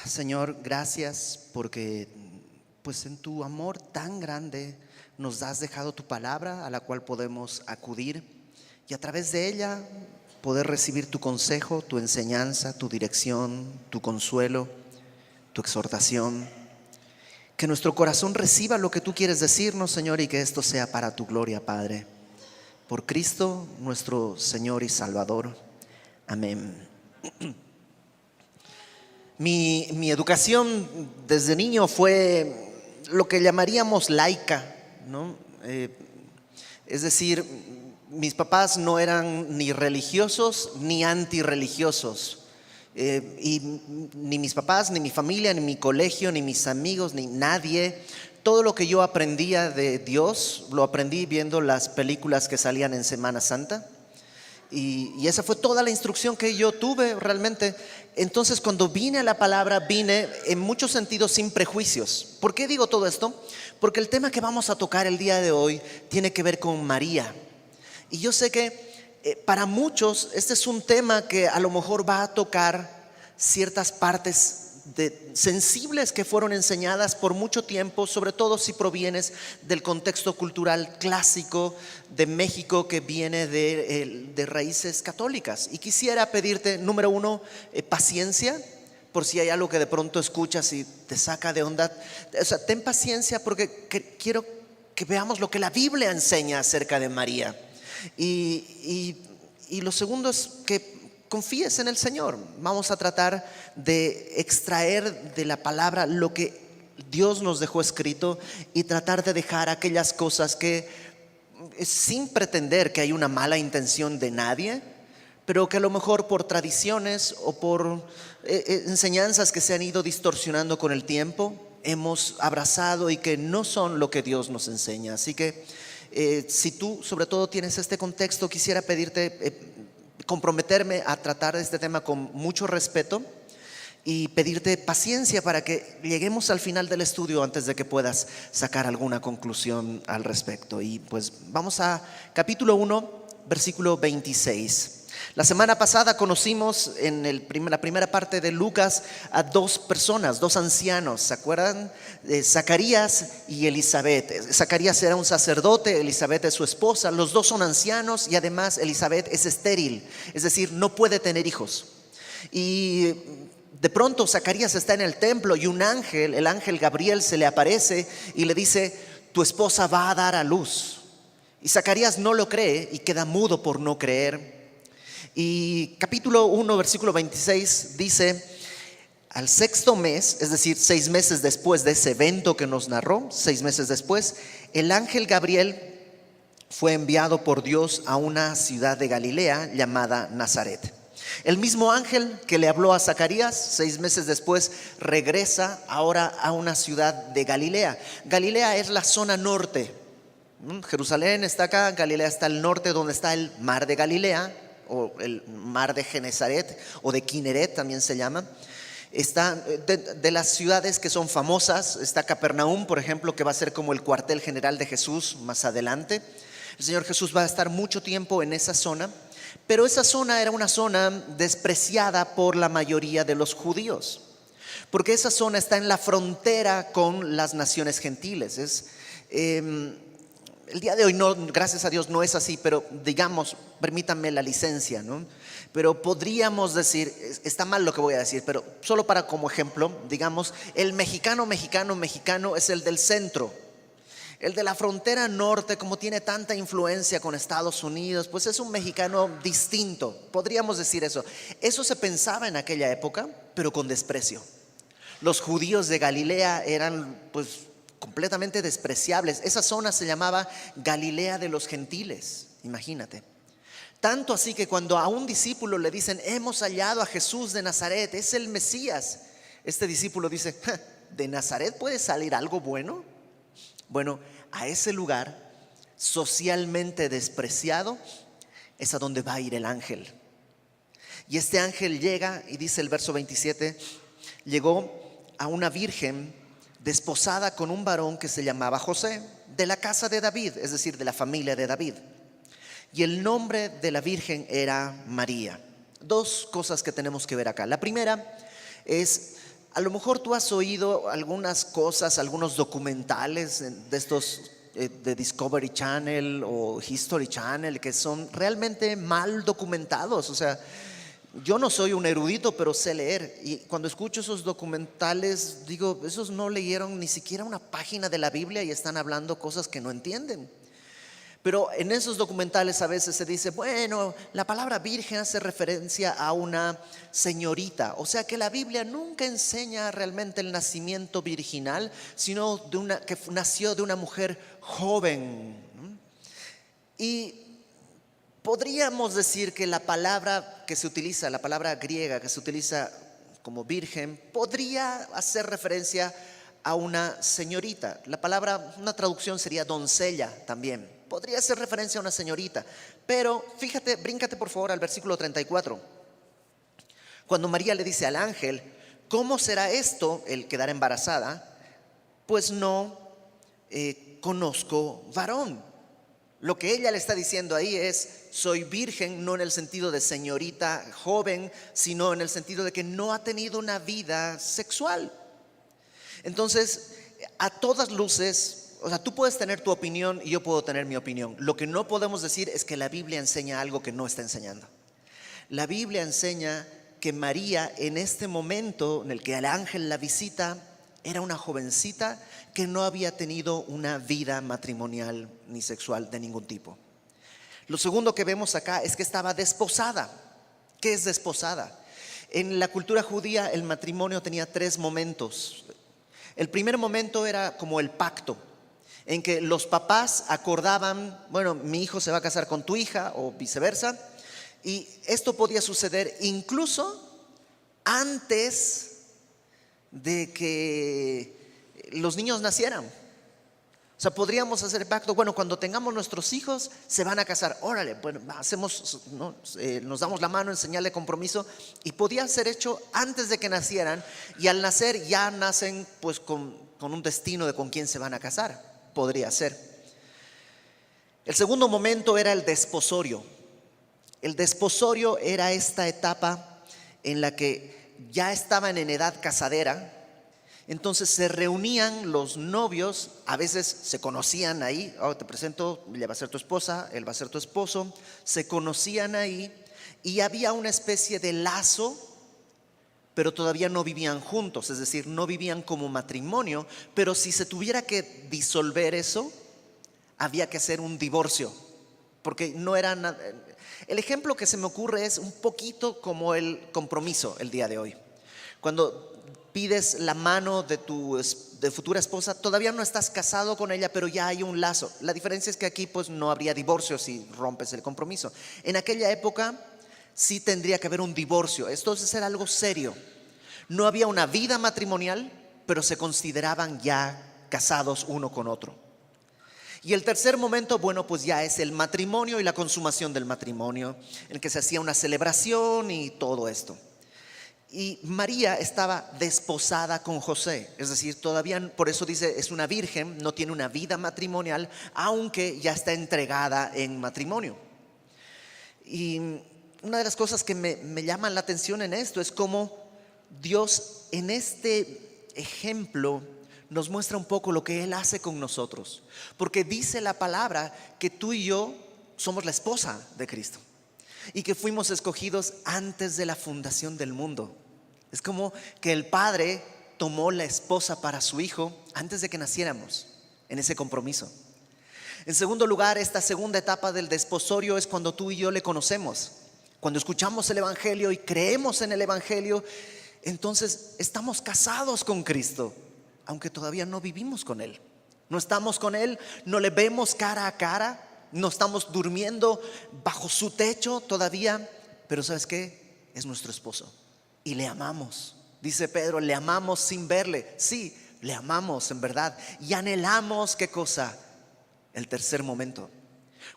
Señor, gracias porque pues en tu amor tan grande nos has dejado tu palabra a la cual podemos acudir y a través de ella poder recibir tu consejo, tu enseñanza, tu dirección, tu consuelo, tu exhortación. Que nuestro corazón reciba lo que tú quieres decirnos, Señor, y que esto sea para tu gloria, Padre. Por Cristo, nuestro Señor y Salvador. Amén. Mi educación desde niño fue lo que llamaríamos laica, ¿no? Es decir, mis papás no eran ni religiosos ni antirreligiosos. Y ni mis papás, ni mi familia, ni mi colegio, ni mis amigos, ni nadie. Todo lo que yo aprendía de Dios lo aprendí viendo las películas que salían en Semana Santa. Y esa fue toda la instrucción que yo tuve realmente. Entonces, cuando vine a la palabra, vine en muchos sentidos sin prejuicios. ¿Por qué digo todo esto? Porque el tema que vamos a tocar el día de hoy tiene que ver con María. Y yo sé que para muchos este es un tema que a lo mejor va a tocar ciertas partes sensibles que fueron enseñadas por mucho tiempo, sobre todo si provienes del contexto cultural clásico de México que viene de raíces católicas. Y quisiera pedirte, número uno, paciencia, por si hay algo que de pronto escuchas y te saca de onda. O sea, ten paciencia porque quiero que veamos lo que la Biblia enseña acerca de María. Y lo segundo es que confíes en el Señor. Vamos a tratar de extraer de la palabra lo que Dios nos dejó escrito y tratar de dejar aquellas cosas que, sin pretender que hay una mala intención de nadie, pero que a lo mejor por tradiciones o por enseñanzas que se han ido distorsionando con el tiempo, hemos abrazado y que no son lo que Dios nos enseña. Así que si tú sobre todo tienes este contexto, quisiera pedirte comprometerme a tratar este tema con mucho respeto y pedirte paciencia para que lleguemos al final del estudio antes de que puedas sacar alguna conclusión al respecto. Y pues vamos a capítulo 1, versículo 26. La semana pasada conocimos en la primera parte de Lucas a dos personas, dos ancianos, ¿se acuerdan? Zacarías y Elizabeth. Zacarías era un sacerdote, Elizabeth es su esposa. Los dos son ancianos y además Elizabeth es estéril, es decir, no puede tener hijos. Y de pronto Zacarías está en el templo y un ángel, el ángel Gabriel, se le aparece y le dice: tu esposa va a dar a luz. Y Zacarías no lo cree y queda mudo por no creer. Y capítulo 1, versículo 26 dice: al sexto mes, es decir, 6 meses después de ese evento que nos narró, 6 meses después, el ángel Gabriel fue enviado por Dios a una ciudad de Galilea llamada Nazaret. El mismo ángel que le habló a Zacarías 6 meses después regresa ahora a una ciudad de Galilea. Galilea es la zona norte. Jerusalén está acá, Galilea está al norte, donde está el mar de Galilea, o el mar de Genesaret, o de Kineret también se llama. Está de las ciudades que son famosas, está Capernaum, por ejemplo, que va a ser como el cuartel general de Jesús más adelante. El Señor Jesús va a estar mucho tiempo en esa zona, pero esa zona era una zona despreciada por la mayoría de los judíos, porque esa zona está en la frontera con las naciones gentiles. El día de hoy no, gracias a Dios no es así, pero digamos, permítanme la licencia, ¿no? Pero podríamos decir, está mal lo que voy a decir, pero solo para como ejemplo, digamos, el mexicano es el del centro. El de la frontera norte, como tiene tanta influencia con Estados Unidos, pues es un mexicano distinto, podríamos decir eso. Eso se pensaba en aquella época, pero con desprecio. Los judíos de Galilea eran pues completamente despreciables. Esa zona se llamaba Galilea de los gentiles, imagínate. Tanto así que cuando a un discípulo le dicen: hemos hallado a Jesús de Nazaret, es el Mesías, este discípulo dice: ¿de Nazaret puede salir algo bueno? Bueno, a ese lugar socialmente despreciado es a donde va a ir el ángel. Y este ángel llega y dice el verso 27, llegó a una virgen desposada con un varón que se llamaba José, de la casa de David, es decir, de la familia de David. Y el nombre de la virgen era María. Dos cosas que tenemos que ver acá. La primera es A lo mejor tú has oído algunas cosas, algunos documentales de estos de Discovery Channel o History Channel que son realmente mal documentados. O sea, yo no soy un erudito, pero sé leer. Y cuando escucho esos documentales, digo, esos no leyeron ni siquiera una página de la Biblia y están hablando cosas que no entienden. Pero en esos documentales a veces se dice, bueno, la palabra virgen hace referencia a una señorita. O sea que la Biblia nunca enseña realmente el nacimiento virginal, sino que nació de una mujer joven. Y podríamos decir que la palabra que se utiliza, la palabra griega que se utiliza como virgen, podría hacer referencia a una señorita. La palabra, una traducción sería doncella también. Podría hacer referencia a una señorita. Pero fíjate, bríncate por favor al versículo 34. Cuando María le dice al ángel, ¿cómo será esto, el quedar embarazada? Pues no conozco varón. Lo que ella le está diciendo ahí es, soy virgen, no en el sentido de señorita joven, sino en el sentido de que no ha tenido una vida sexual. Entonces, a todas luces, o sea, tú puedes tener tu opinión y yo puedo tener mi opinión. Lo que no podemos decir es que la Biblia enseña algo que no está enseñando. La Biblia enseña que María, en este momento en el que el ángel la visita, era una jovencita que no había tenido una vida matrimonial ni sexual de ningún tipo. Lo segundo que vemos acá es que estaba desposada. ¿Qué es desposada? En la cultura judía el matrimonio tenía 3 momentos. El primer momento era como el pacto, en que los papás acordaban, bueno, mi hijo se va a casar con tu hija o viceversa, y esto podía suceder incluso antes de que los niños nacieran. O sea, podríamos hacer pacto, bueno, cuando tengamos nuestros hijos se van a casar, órale, bueno, hacemos, ¿no? Nos damos la mano en señal de compromiso, y podía ser hecho antes de que nacieran, y al nacer ya nacen pues con un destino de con quién se van a casar. Podría ser. El segundo momento era el desposorio. El desposorio era esta etapa en la que ya estaban en edad casadera. Entonces se reunían los novios, a veces se conocían ahí, oh, te presento, ella va a ser tu esposa, él va a ser tu esposo. Se conocían ahí y había una especie de lazo, pero todavía no vivían juntos, es decir, no vivían como matrimonio, pero si se tuviera que disolver eso, había que hacer un divorcio, porque no era nada. El ejemplo que se me ocurre es un poquito como el compromiso el día de hoy. Cuando pides la mano de tu futura esposa, todavía no estás casado con ella, pero ya hay un lazo. La diferencia es que aquí pues no habría divorcio si rompes el compromiso. En aquella época sí tendría que haber un divorcio. Esto era algo serio. No había una vida matrimonial, pero se consideraban ya casados uno con otro. Y el tercer momento, bueno, pues ya es el matrimonio y la consumación del matrimonio, en el que se hacía una celebración y todo esto. Y María estaba desposada con José, es decir, todavía, por eso dice, es una virgen, no tiene una vida matrimonial, aunque ya está entregada en matrimonio. Y una de las cosas que me llaman la atención en esto es cómo Dios en este ejemplo nos muestra un poco lo que Él hace con nosotros. Porque dice la palabra que tú y yo somos la esposa de Cristo y que fuimos escogidos antes de la fundación del mundo. Es como que el Padre tomó la esposa para su Hijo antes de que naciéramos, en ese compromiso. En segundo lugar, esta segunda etapa del desposorio es cuando tú y yo le conocemos. Cuando escuchamos el Evangelio y creemos en el Evangelio, entonces estamos casados con Cristo, aunque todavía no vivimos con Él. No estamos con Él, no le vemos cara a cara, no estamos durmiendo bajo su techo todavía, pero ¿sabes qué? Es nuestro esposo y le amamos. Dice Pedro, le amamos sin verle. Sí, le amamos en verdad y anhelamos, ¿qué cosa? El tercer momento.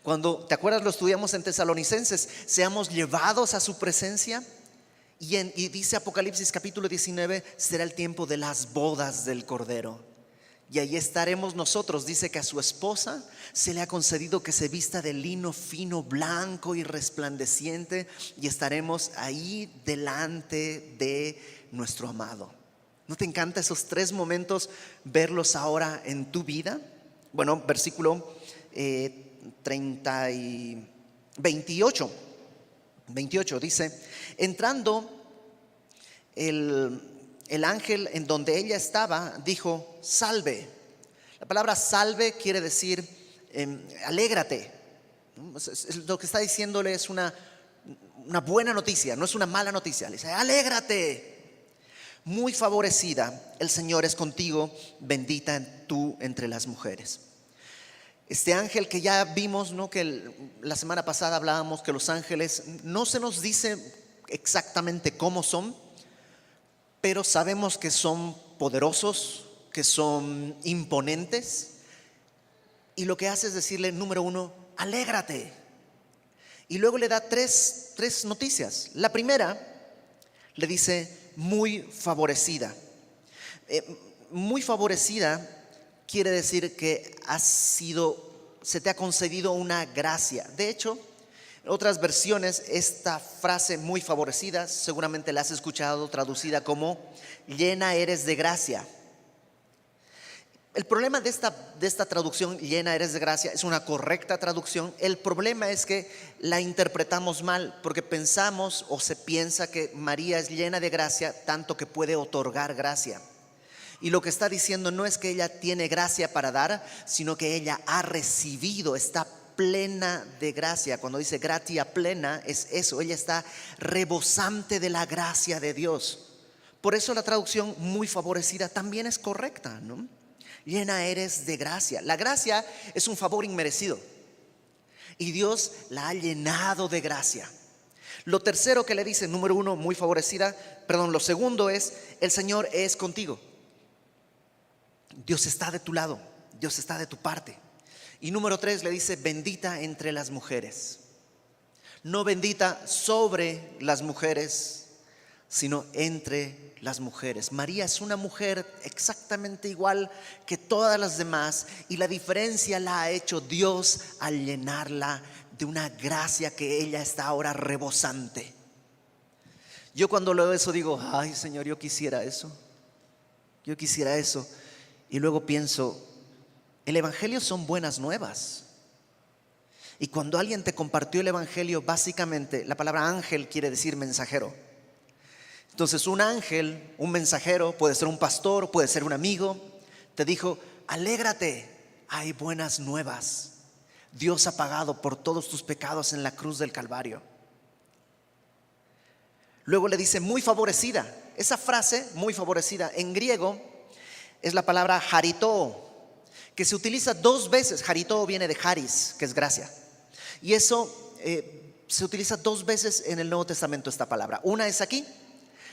Cuando, ¿te acuerdas? Lo estudiamos en Tesalonicenses, seamos llevados a su presencia. Y dice Apocalipsis capítulo 19, será el tiempo de las bodas del Cordero. Y ahí estaremos nosotros. Dice que a su esposa se le ha concedido que se vista de lino fino, blanco y resplandeciente, y estaremos ahí delante de nuestro amado. ¿No te encanta esos tres momentos, verlos ahora en tu vida? Bueno, versículo 30 y 28. 28 dice: entrando el ángel en donde ella estaba, dijo: salve. La palabra salve quiere decir alégrate. Lo que está diciéndole es una buena noticia, no es una mala noticia. Le dice: alégrate, muy favorecida, el Señor es contigo, bendita tú entre las mujeres. Este ángel que ya vimos, ¿no? Que la semana pasada hablábamos que los ángeles no se nos dice exactamente cómo son, pero sabemos que son poderosos, que son imponentes. Y lo que hace es decirle, número uno, alégrate. Y luego le da tres noticias. La primera le dice: muy favorecida. Muy favorecida quiere decir que se te ha concedido una gracia. De hecho, en otras versiones, esta frase muy favorecida seguramente la has escuchado traducida como llena eres de gracia. El problema de esta traducción, llena eres de gracia, es una correcta traducción. El problema es que la interpretamos mal, porque pensamos o se piensa que María es llena de gracia, tanto que puede otorgar gracia. Y lo que está diciendo no es que ella tiene gracia para dar, sino que ella ha recibido, está plena de gracia. Cuando dice gratia plena, es eso, ella está rebosante de la gracia de Dios. Por eso la traducción muy favorecida también es correcta, ¿no? Llena eres de gracia. La gracia es un favor inmerecido y Dios la ha llenado de gracia. Lo tercero que le dice, número uno, muy favorecida. Lo segundo es: el Señor es contigo. Dios está de tu lado, Dios está de tu parte. Y número tres le dice: bendita entre las mujeres. No bendita sobre las mujeres, sino entre las mujeres. María es una mujer exactamente igual que todas las demás, y la diferencia la ha hecho Dios al llenarla de una gracia que ella está ahora rebosante. Yo cuando leo eso digo: ay, Señor, yo quisiera eso. Yo quisiera eso. Y luego pienso, el evangelio son buenas nuevas. Y cuando alguien te compartió el evangelio, básicamente la palabra ángel quiere decir mensajero. Entonces un ángel, un mensajero, puede ser un pastor, puede ser un amigo, te dijo: alégrate, hay buenas nuevas. Dios ha pagado por todos tus pecados en la cruz del Calvario. Luego le dice: muy favorecida. Esa frase, muy favorecida, en griego es la palabra haritó, que se utiliza dos veces. Haritó viene de haris, que es gracia. Y eso se utiliza dos veces en el Nuevo Testamento, esta palabra. Una es aquí,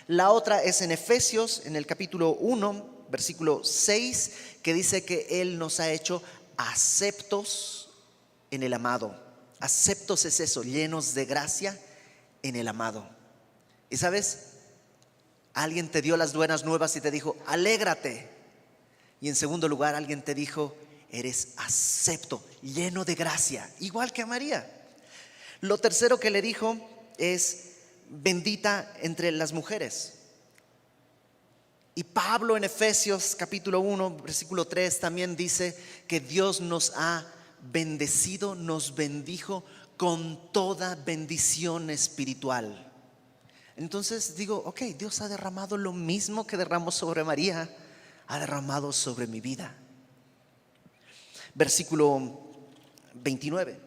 la otra es en Efesios, en el capítulo 1, versículo 6, que dice que Él nos ha hecho aceptos en el amado. Aceptos es eso, llenos de gracia en el amado. Y sabes, alguien te dio las buenas nuevas y te dijo: alégrate. Y en segundo lugar, alguien te dijo: eres acepto, lleno de gracia, igual que a María. Lo tercero que le dijo es: bendita entre las mujeres. Y Pablo en Efesios capítulo 1, versículo 3 también dice que Dios nos ha bendecido, nos bendijo con toda bendición espiritual. Entonces digo: ok, Dios ha derramado lo mismo que derramó sobre María, ha derramado sobre mi vida. Versículo 29.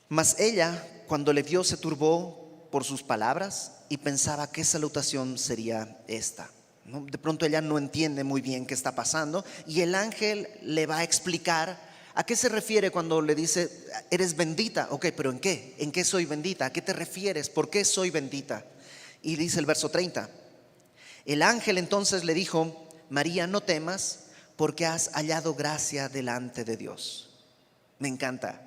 Mas ella, cuando le vio, se turbó por sus palabras y pensaba qué salutación sería esta, ¿no? De pronto ella no entiende muy bien qué está pasando, y el ángel le va a explicar a qué se refiere cuando le dice: eres bendita. Ok, pero ¿en qué? ¿En qué soy bendita? ¿A qué te refieres? ¿Por qué soy bendita? Y dice el verso 30: el ángel entonces le dijo: María, no temas, porque has hallado gracia delante de Dios. Me encanta.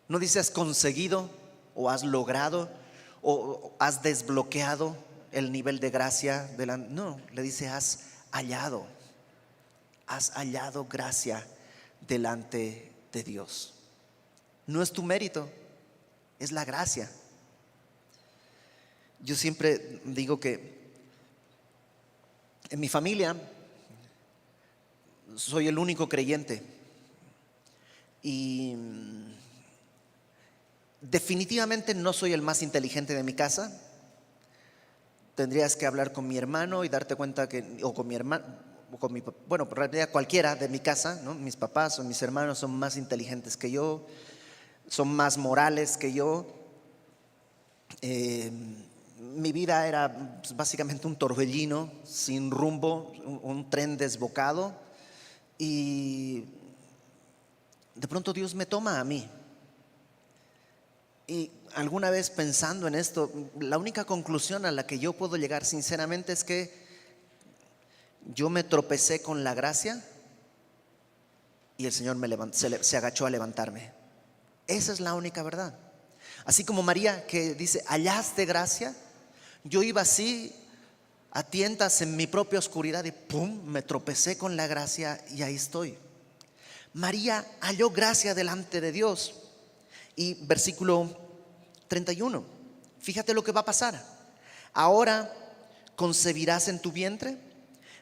No dice has conseguido o has logrado o has desbloqueado el nivel de gracia delante. No, le dice has hallado gracia delante de Dios. No es tu mérito, es la gracia. Yo siempre digo que En mi familia soy el único creyente y definitivamente no soy el más inteligente de mi casa. Tendrías que hablar con mi hermano y darte cuenta que, o con mi hermano, o con bueno, en realidad cualquiera de mi casa, ¿no? Mis papás o mis hermanos son más inteligentes que yo, son más morales que yo. Mi vida era pues, básicamente un torbellino sin rumbo, un tren desbocado, y de pronto Dios me toma a mí. Y alguna vez pensando en esto, la única conclusión a la que yo puedo llegar sinceramente es que yo me tropecé con la gracia y el Señor se agachó a levantarme. Esa es la única verdad. Así como María, que dice, hallaste gracia, yo iba así a tientas en mi propia oscuridad y pum, me tropecé con la gracia y ahí estoy. María halló gracia delante de Dios. Y versículo 31, fíjate lo que va a pasar. Ahora concebirás en tu vientre,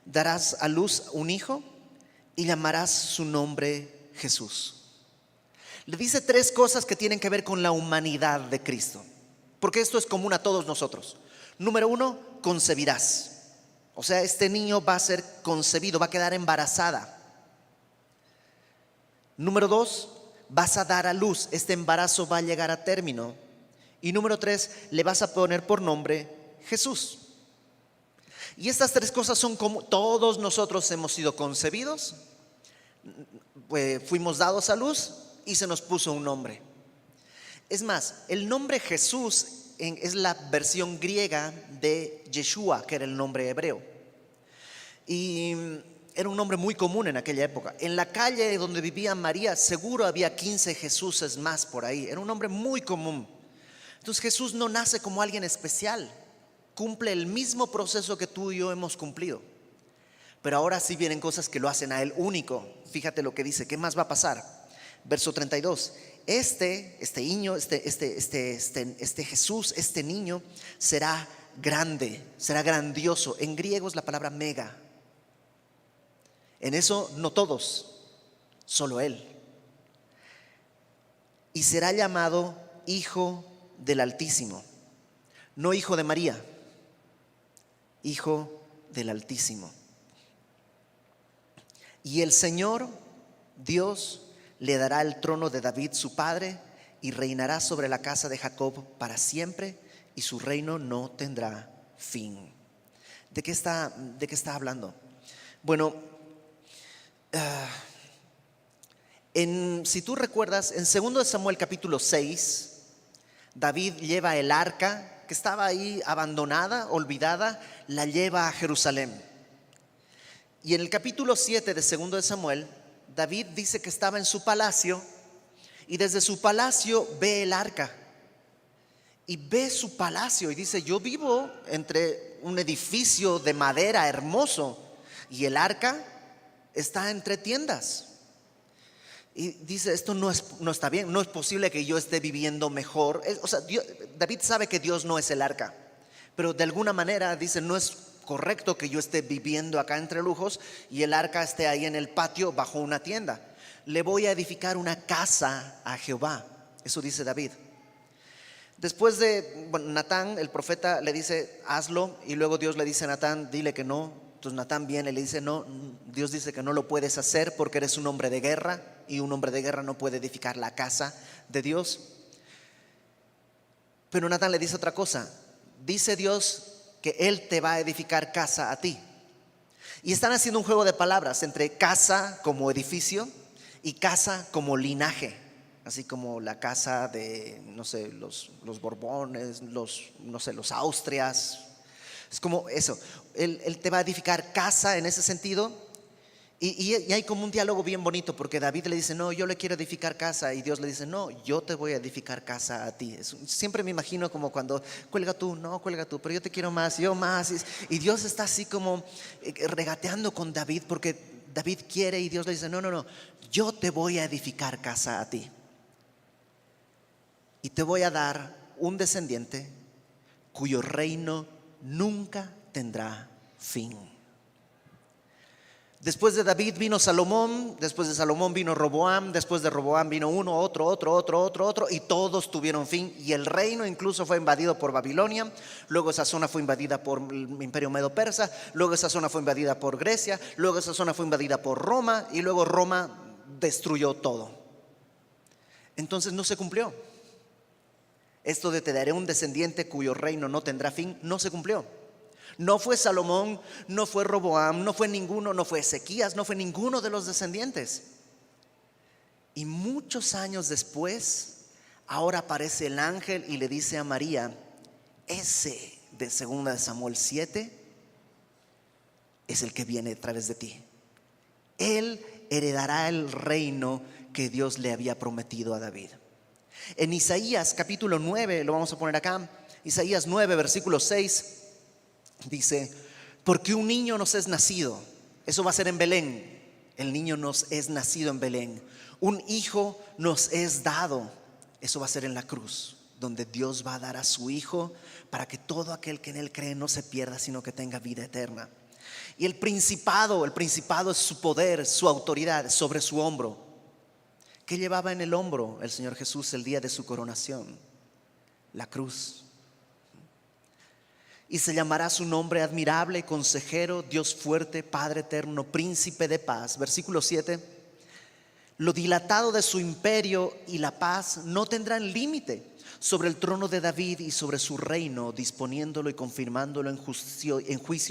darás a luz un hijo y llamarás su nombre Jesús. Le dice tres cosas que tienen que ver con la humanidad de Cristo, porque esto es común a todos nosotros. Número uno, concebirás. O sea, este niño va a ser concebido, va a quedar embarazada. Número dos, vas a dar a luz, este embarazo va a llegar a término. Y número tres, le vas a poner por nombre Jesús. Y estas tres cosas son como todos nosotros hemos sido concebidos, fuimos dados a luz y se nos puso un nombre. Es más, el nombre Jesús es la versión griega de Yeshua, que era el nombre hebreo. Y era un nombre muy común en aquella época. En la calle donde vivía María seguro había 15 Jesuses más por ahí. Era un nombre muy común. Entonces Jesús no nace como alguien especial, cumple el mismo proceso que tú y yo hemos cumplido. Pero ahora sí vienen cosas que lo hacen a él único. Fíjate lo que dice, ¿qué más va a pasar? Verso 32. Este Jesús, este niño será grande, será grandioso. En griego es la palabra mega. En eso no todos, solo él. Y será llamado Hijo del Altísimo. No hijo de María, Hijo del Altísimo. Y el Señor Dios le dará el trono de David su padre y reinará sobre la casa de Jacob para siempre y su reino no tendrá fin. ¿De qué está hablando? Bueno, si tú recuerdas, en 2 Samuel capítulo 6, David lleva el arca que estaba ahí abandonada, olvidada, la lleva a Jerusalén. Y en el capítulo 7 de 2 Samuel, David dice que estaba en su palacio y desde su palacio ve el arca. Y ve su palacio y dice, yo vivo entre un edificio de madera hermoso y el arca está entre tiendas. Y dice, esto no está bien, no es posible que yo esté viviendo mejor. David sabe que Dios no es el arca, pero de alguna manera dice, no es correcto que yo esté viviendo acá entre lujos y el arca esté ahí en el patio bajo una tienda. Le voy a edificar una casa a Jehová. Eso dice David. Después Natán, el profeta, le dice, hazlo, y luego Dios le dice a Natán, dile que no. Entonces Natán viene y le dice, no, Dios dice que no lo puedes hacer porque eres un hombre de guerra y un hombre de guerra no puede edificar la casa de Dios. Pero Natán le dice otra cosa, dice Dios que Él te va a edificar casa a ti. Y están haciendo un juego de palabras entre casa como edificio y casa como linaje. Así como la casa de, no sé, los Borbones, los Austrias. Es como eso, él te va a edificar casa en ese sentido. Y hay como un diálogo bien bonito, porque David le dice, no, yo le quiero edificar casa, y Dios le dice, no, yo te voy a edificar casa a ti. Siempre me imagino como cuando cuelga tú, pero yo te quiero más, yo más. Y Dios está así como regateando con David, porque David quiere, y Dios le dice, no, yo te voy a edificar casa a ti. Y te voy a dar un descendiente cuyo reino nunca tendrá fin. Después de David vino Salomón, después de Salomón vino Roboam, después de Roboam vino uno, otro, y todos tuvieron fin. Y el reino incluso fue invadido por Babilonia, luego esa zona fue invadida por el imperio medo-persa, luego esa zona fue invadida por Grecia, luego esa zona fue invadida por Roma, y luego Roma destruyó todo. Entonces no se cumplió. Esto de te daré un descendiente cuyo reino no tendrá fin, no se cumplió. No fue Salomón, no fue Roboam, no fue ninguno, no fue Ezequías, no fue ninguno de los descendientes. Y muchos años después, ahora aparece el ángel y le dice a María, ese de 2 Samuel 7 es el que viene a través de ti. Él heredará el reino que Dios le había prometido a David. En Isaías capítulo 9, lo vamos a poner acá, Isaías 9 versículo 6, dice, porque un niño nos es nacido, eso va a ser en Belén, el niño nos es nacido en Belén, un hijo nos es dado, eso va a ser en la cruz, donde Dios va a dar a su hijo para que todo aquel que en él cree no se pierda, sino que tenga vida eterna. Y el principado es su poder, su autoridad sobre su hombro. ¿Qué llevaba en el hombro el Señor Jesús el día de su coronación? La cruz. Y se llamará su nombre admirable, consejero, Dios fuerte, Padre eterno, príncipe de paz. Versículo 7. Lo dilatado de su imperio y la paz no tendrán límite sobre el trono de David y sobre su reino, disponiéndolo y confirmándolo en juicio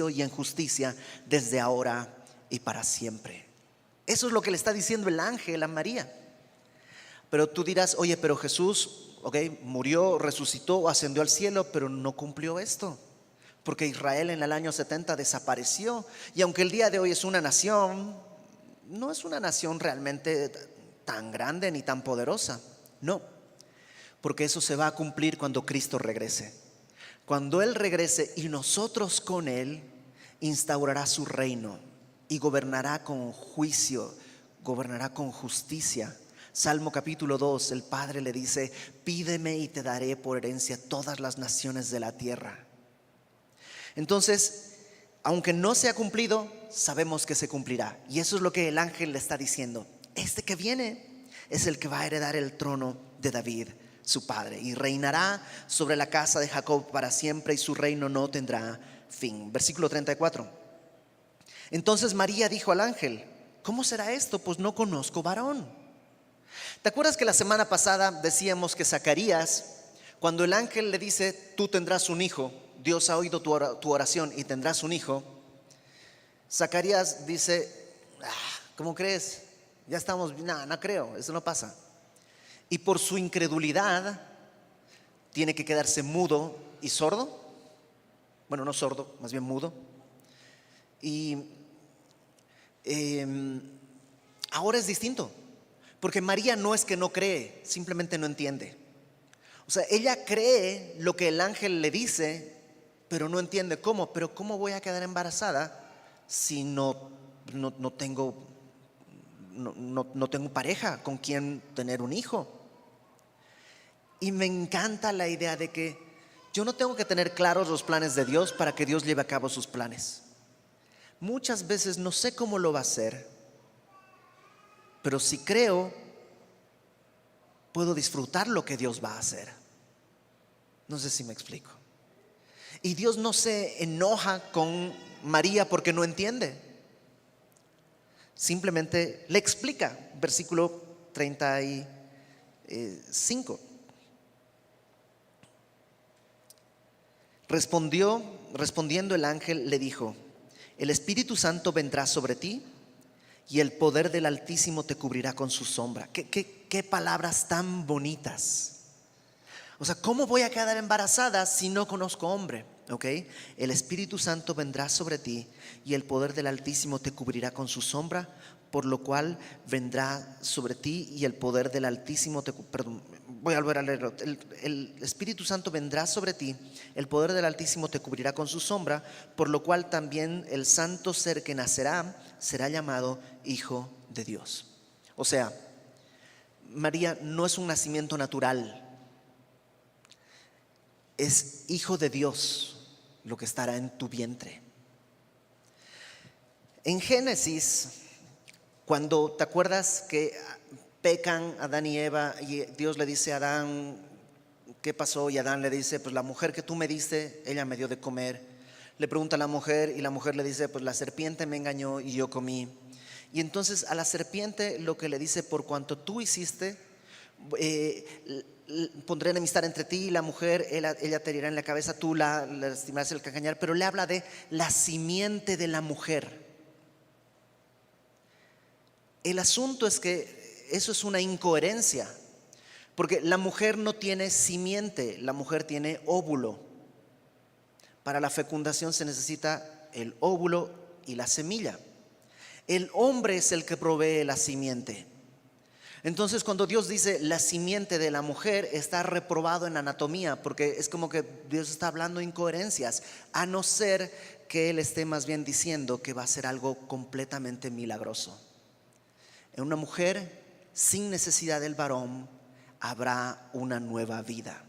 y en justicia desde ahora y para siempre. Eso es lo que le está diciendo el ángel a María. Pero tú dirás, oye, pero Jesús, murió, resucitó, ascendió al cielo, pero no cumplió esto. Porque Israel en el año 70 desapareció. Y aunque el día de hoy es una nación, no es una nación realmente tan grande ni tan poderosa. No, porque eso se va a cumplir cuando Cristo regrese. Cuando Él regrese y nosotros con Él, instaurará su reino y gobernará con juicio, gobernará con justicia. Salmo capítulo 2, el Padre le dice, pídeme y te daré por herencia todas las naciones de la tierra. Entonces, aunque no se ha cumplido, sabemos que se cumplirá. Y eso es lo que el ángel le está diciendo. Este que viene es el que va a heredar el trono de David, su padre, y reinará sobre la casa de Jacob para siempre, y su reino no tendrá fin. Versículo 34. Entonces María dijo al ángel, ¿cómo será esto? Pues no conozco varón. ¿Te acuerdas que la semana pasada decíamos que Zacarías, cuando el ángel le dice, tú tendrás un hijo, Dios ha oído tu oración y tendrás un hijo, Zacarías dice, ¿cómo crees? Ya estamos, no creo, eso no pasa. Y por su incredulidad tiene que quedarse mudo y sordo. Bueno, no sordo, más bien mudo. Y ahora es distinto, porque María no es que no cree, simplemente no entiende. O sea, ella cree lo que el ángel le dice, pero no entiende cómo. Pero ¿cómo voy a quedar embarazada si no tengo pareja con quien tener un hijo? Y me encanta la idea de que yo no tengo que tener claros los planes de Dios para que Dios lleve a cabo sus planes. Muchas veces no sé cómo lo va a hacer, pero si creo, puedo disfrutar lo que Dios va a hacer. No sé si me explico. Y Dios no se enoja con María porque no entiende. Simplemente le explica. Versículo 35. Respondiendo el ángel le dijo, el Espíritu Santo vendrá sobre ti y el poder del Altísimo te cubrirá con su sombra. ¿Qué palabras tan bonitas? O sea, ¿cómo voy a quedar embarazada si no conozco hombre? El Espíritu Santo vendrá sobre ti y el poder del Altísimo te cubrirá con su sombra, por lo cual vendrá sobre ti y el poder del Altísimo voy a volver a leerlo. El Espíritu Santo vendrá sobre ti, el poder del Altísimo te cubrirá con su sombra, por lo cual también el santo ser que nacerá será llamado Hijo de Dios. O sea, María no es un nacimiento natural, es hijo de Dios lo que estará en tu vientre. En Génesis, cuando te acuerdas que pecan Adán y Eva y Dios le dice a Adán, ¿qué pasó? Y Adán le dice, pues la mujer que tú me diste, ella me dio de comer. Le pregunta a la mujer y la mujer le dice, pues la serpiente me engañó y yo comí. Y entonces a la serpiente lo que le dice, por cuanto tú hiciste, pondré enemistad entre ti y la mujer, ella te herirá en la cabeza, tú la lastimarás el calcañar. Pero le habla de la simiente de la mujer. El asunto es que eso es una incoherencia, porque la mujer no tiene simiente, la mujer tiene óvulo. Para la fecundación se necesita el óvulo y la semilla. El hombre es el que provee la simiente. Entonces, cuando Dios dice la simiente de la mujer, está reprobado en anatomía, porque es como que Dios está hablando incoherencias, a no ser que Él esté más bien diciendo que va a ser algo completamente milagroso. En una mujer sin necesidad del varón habrá una nueva vida.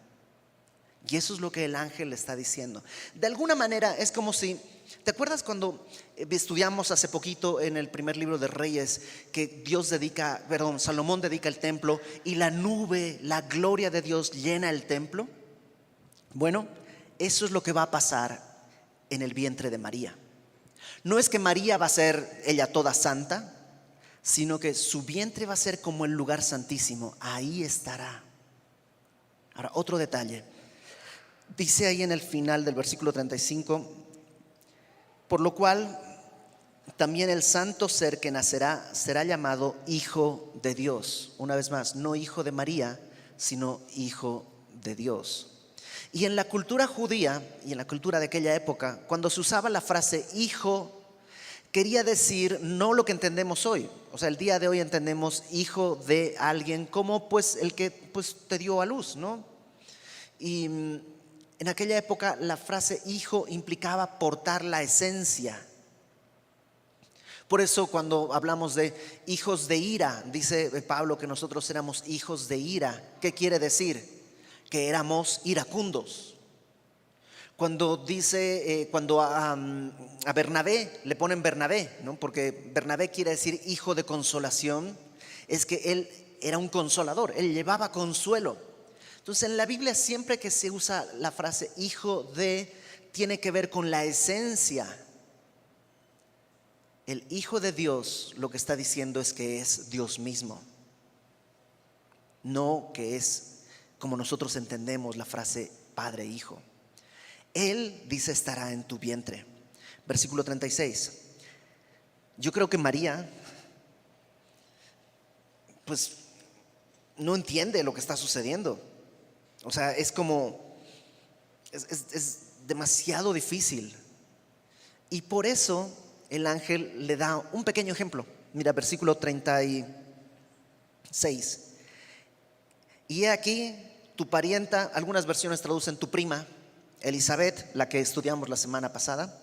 Y eso es lo que el ángel le está diciendo. De alguna manera es como si, ¿te acuerdas cuando estudiamos hace poquito en el primer libro de Reyes que Salomón dedica el templo y la nube, la gloria de Dios llena el templo? Bueno, eso es lo que va a pasar en el vientre de María. No es que María va a ser ella toda santa, sino que su vientre va a ser como el lugar santísimo. Ahí estará. Ahora, otro detalle. Dice ahí en el final del versículo 35, por lo cual también el santo ser que nacerá será llamado Hijo de Dios. Una vez más, no hijo de María, sino Hijo de Dios. Y en la cultura judía y en la cultura de aquella época, cuando se usaba la frase hijo, quería decir no lo que entendemos hoy. O sea, el día de hoy entendemos hijo de alguien como pues el que pues te dio a luz, ¿no? Y en aquella época la frase hijo implicaba portar la esencia. Por eso cuando hablamos de hijos de ira, dice Pablo que nosotros éramos hijos de ira. ¿Qué quiere decir? Que éramos iracundos. Cuando dice, cuando a Bernabé le ponen Bernabé, ¿no? Porque Bernabé quiere decir hijo de consolación, es que él era un consolador, él llevaba consuelo. Entonces en la Biblia siempre que se usa la frase hijo de, tiene que ver con la esencia. El Hijo de Dios lo que está diciendo es que es Dios mismo, no que es como nosotros entendemos la frase padre e hijo. Él, dice, estará en tu vientre. Versículo 36. Yo creo que María pues no entiende lo que está sucediendo. O sea, es como es demasiado difícil. Y por eso el ángel le da un pequeño ejemplo. Mira, versículo 36. Y he aquí tu parienta, algunas versiones traducen tu prima Elizabeth, la que estudiamos la semana pasada.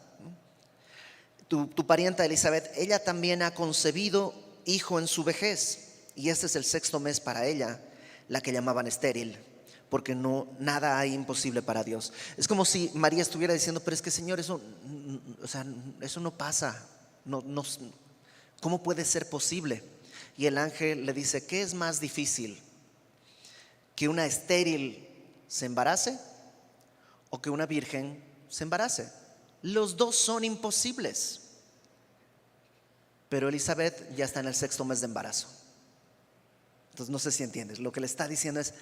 Tu parienta Elizabeth, ella también ha concebido hijo en su vejez, y este es el 6º mes para ella, la que llamaban estéril, porque no, nada hay imposible para Dios. Es como si María estuviera diciendo, pero es que Señor, eso, o sea, eso no pasa, ¿cómo puede ser posible? Y el ángel le dice, ¿qué es más difícil? ¿Que una estéril se embarace o que una virgen se embarace? Los dos son imposibles. Pero Elizabeth ya está en el 6º mes de embarazo. Entonces no sé si entiendes. Lo que le está diciendo es,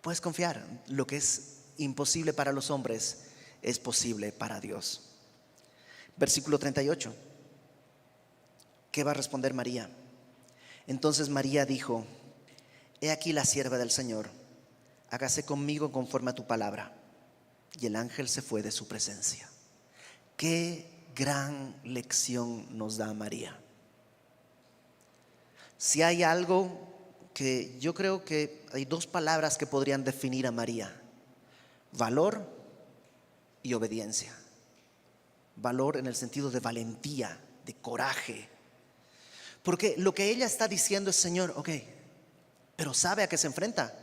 puedes confiar, lo que es imposible para los hombres es posible para Dios. Versículo 38. ¿Qué va a responder María? Entonces María dijo, he aquí la sierva del Señor, hágase conmigo conforme a tu palabra. Y el ángel se fue de su presencia. Qué gran lección nos da María. Si hay algo que yo creo que hay 2 palabras que podrían definir a María: valor y obediencia. Valor en el sentido de valentía, de coraje. Porque lo que ella está diciendo es, Señor, ok, pero sabe a qué se enfrenta.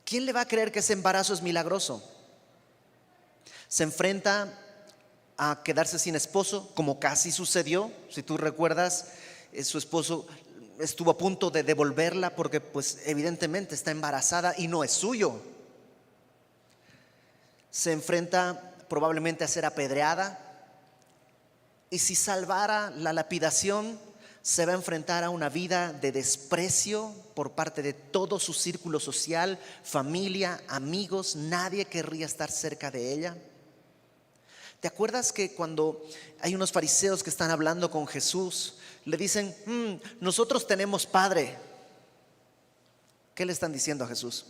¿Quién le va a creer que ese embarazo es milagroso? Se enfrenta a quedarse sin esposo, como casi sucedió. Si tú recuerdas, su esposo estuvo a punto de devolverla porque pues evidentemente está embarazada y no es suyo. Se enfrenta probablemente a ser apedreada, y si salvara la lapidación, se va a enfrentar a una vida de desprecio por parte de todo su círculo social, familia, amigos. Nadie querría estar cerca de ella. ¿Te acuerdas que cuando hay unos fariseos que están hablando con Jesús, le dicen, nosotros tenemos padre? ¿Qué le están diciendo a Jesús?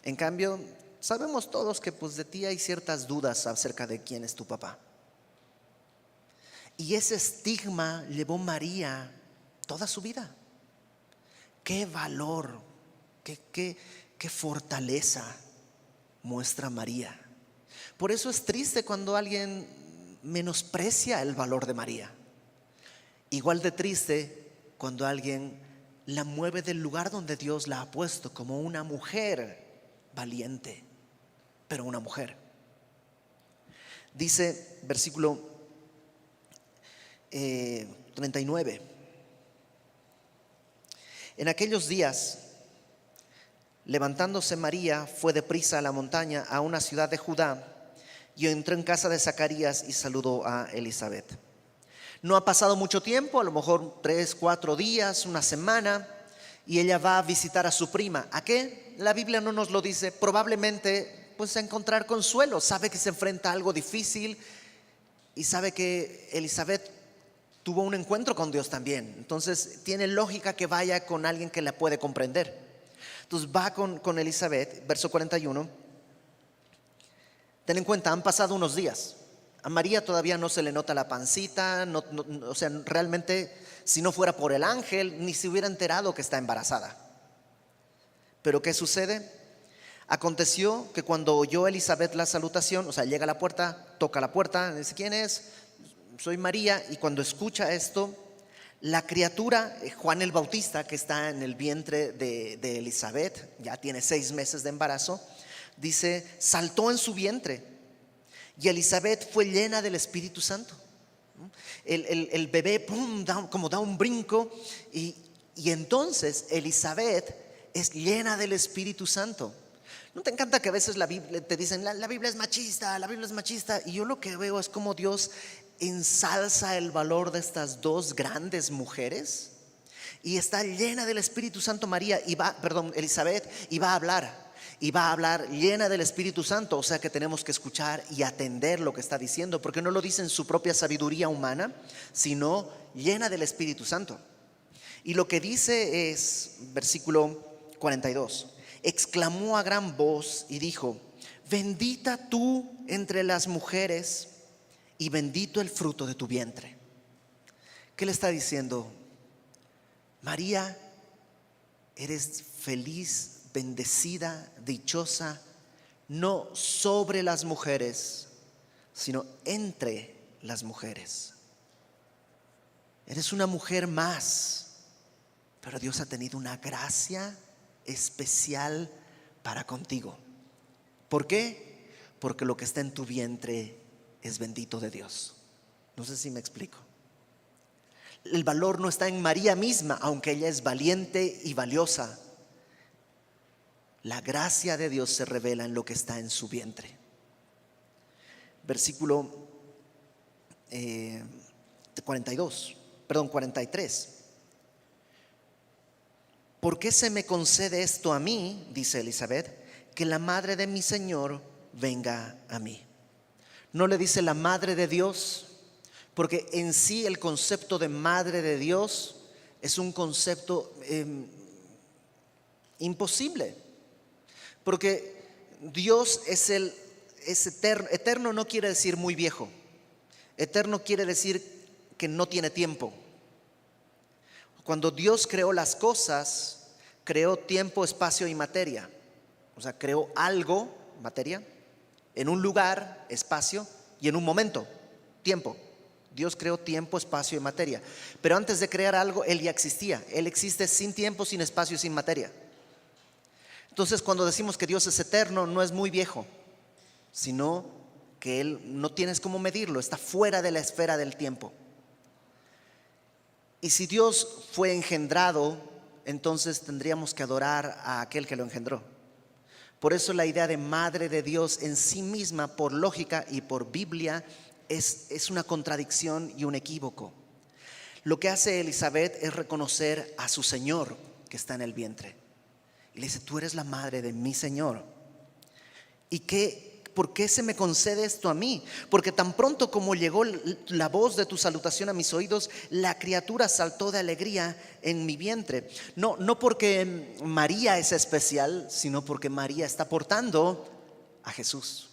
En cambio, sabemos todos que pues de ti hay ciertas dudas acerca de quién es tu papá. Y ese estigma llevó María toda su vida. Qué valor, qué fortaleza muestra María. Por eso es triste cuando alguien menosprecia el valor de María. Igual de triste cuando alguien la mueve del lugar donde Dios la ha puesto, como una mujer valiente, pero una mujer. Dice versículo 39. En aquellos días, levantándose María, fue deprisa a la montaña, a una ciudad de Judá, y entró en casa de Zacarías y saludó a Elizabeth. No ha pasado mucho tiempo, a lo mejor 3, 4 días, una semana, y ella va a visitar a su prima. ¿A qué? La Biblia no nos lo dice. Probablemente pues a encontrar consuelo. Sabe que se enfrenta a algo difícil y sabe que Elizabeth tuvo un encuentro con Dios también. Entonces tiene lógica que vaya con alguien que la puede comprender. Entonces va con Elizabeth, verso 41. Ten en cuenta, han pasado unos días. A María todavía no se le nota la pancita, o sea, realmente si no fuera por el ángel, ni se hubiera enterado que está embarazada. Pero ¿qué sucede? Aconteció que cuando oyó Elizabeth la salutación, o sea, llega a la puerta, toca la puerta, dice, ¿quién es? Soy María. Y cuando escucha esto, la criatura, Juan el Bautista, que está en el vientre de Elizabeth, ya tiene 6 meses de embarazo, dice, saltó en su vientre, y Elizabeth fue llena del Espíritu Santo. El bebé como da un brinco, y entonces Elizabeth es llena del Espíritu Santo. ¿No te encanta que a veces la Biblia te dicen la Biblia es machista, la Biblia es machista? Y yo lo que veo es como Dios ensalza el valor de estas 2 grandes mujeres, y está llena del Espíritu Santo María, Elizabeth, y va a hablar llena del Espíritu Santo. O sea que tenemos que escuchar y atender lo que está diciendo, porque no lo dice en su propia sabiduría humana, sino llena del Espíritu Santo. Y lo que dice es, versículo 42, exclamó a gran voz y dijo, bendita tú entre las mujeres y bendito el fruto de tu vientre. ¿Qué le está diciendo? María, eres feliz, bendecida, dichosa, no sobre las mujeres, sino entre las mujeres. Eres una mujer más, pero Dios ha tenido una gracia especial para contigo. ¿Por qué? Porque lo que está en tu vientre es bendito de Dios. No sé si me explico. El valor no está en María misma, aunque ella es valiente y valiosa. La gracia de Dios se revela en lo que está en su vientre. Versículo 43. ¿Por qué se me concede esto a mí, dice Elizabeth, que la madre de mi Señor venga a mí? No le dice la madre de Dios, porque en sí el concepto de madre de Dios es un concepto imposible, porque Dios es eterno. Eterno no quiere decir muy viejo. Eterno quiere decir que no tiene tiempo. Cuando Dios creó las cosas, creó tiempo, espacio y materia. O sea, creó algo, materia, en un lugar, espacio, y en un momento, tiempo. Dios creó tiempo, espacio y materia. Pero antes de crear algo, Él ya existía. Él existe sin tiempo, sin espacio y sin materia. Entonces, cuando decimos que Dios es eterno, no es muy viejo, sino que Él no tienes cómo medirlo, está fuera de la esfera del tiempo. Y si Dios fue engendrado, entonces tendríamos que adorar a aquel que lo engendró. Por eso la idea de madre de Dios en sí misma, por lógica y por Biblia, es una contradicción y un equívoco. Lo que hace Elizabeth es reconocer a su Señor que está en el vientre. Y le dice, tú eres la madre de mi Señor. ¿Y por qué se me concede esto a mí? Porque tan pronto como llegó la voz de tu salutación a mis oídos, la criatura saltó de alegría en mi vientre. No porque María es especial, sino porque María está portando a Jesús.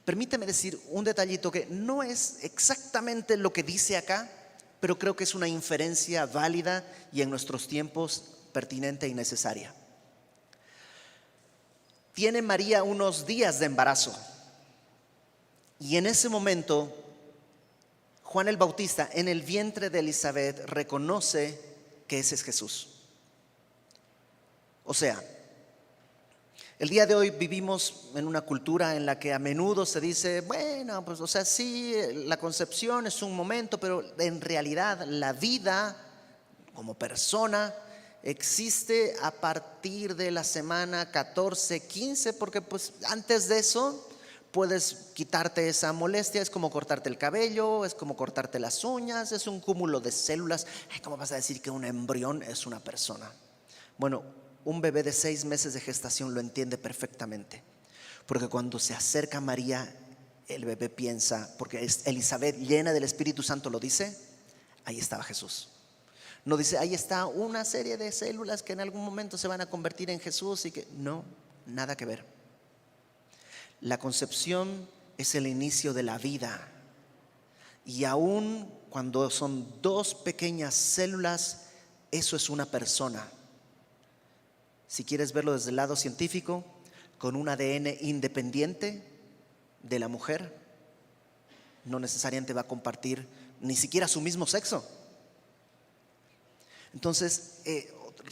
Permíteme decir un detallito que no es exactamente lo que dice acá, pero creo que es una inferencia válida y en nuestros tiempos pertinente y necesaria. Tiene María unos días de embarazo y en ese momento Juan el Bautista en el vientre de Elizabeth reconoce que ese es Jesús. O sea, el día de hoy vivimos en una cultura en la que a menudo se dice, bueno, pues o sea, sí, la concepción es un momento, pero en realidad la vida como persona existe a partir de la semana 14, 15, porque pues antes de eso puedes quitarte esa molestia. Es como cortarte el cabello, es como cortarte las uñas, es un cúmulo de células. ¿Cómo vas a decir que un embrión es una persona? Bueno, un bebé de 6 meses de gestación lo entiende perfectamente, porque cuando se acerca a María, el bebé piensa, porque Elizabeth llena del Espíritu Santo lo dice, ahí estaba Jesús. No dice, ahí está una serie de células que en algún momento se van a convertir en Jesús y que no, nada que ver. La concepción es el inicio de la vida. Y aun cuando son 2 pequeñas células, eso es una persona. Si quieres verlo desde el lado científico, con un ADN independiente de la mujer, no necesariamente va a compartir ni siquiera su mismo sexo. Entonces,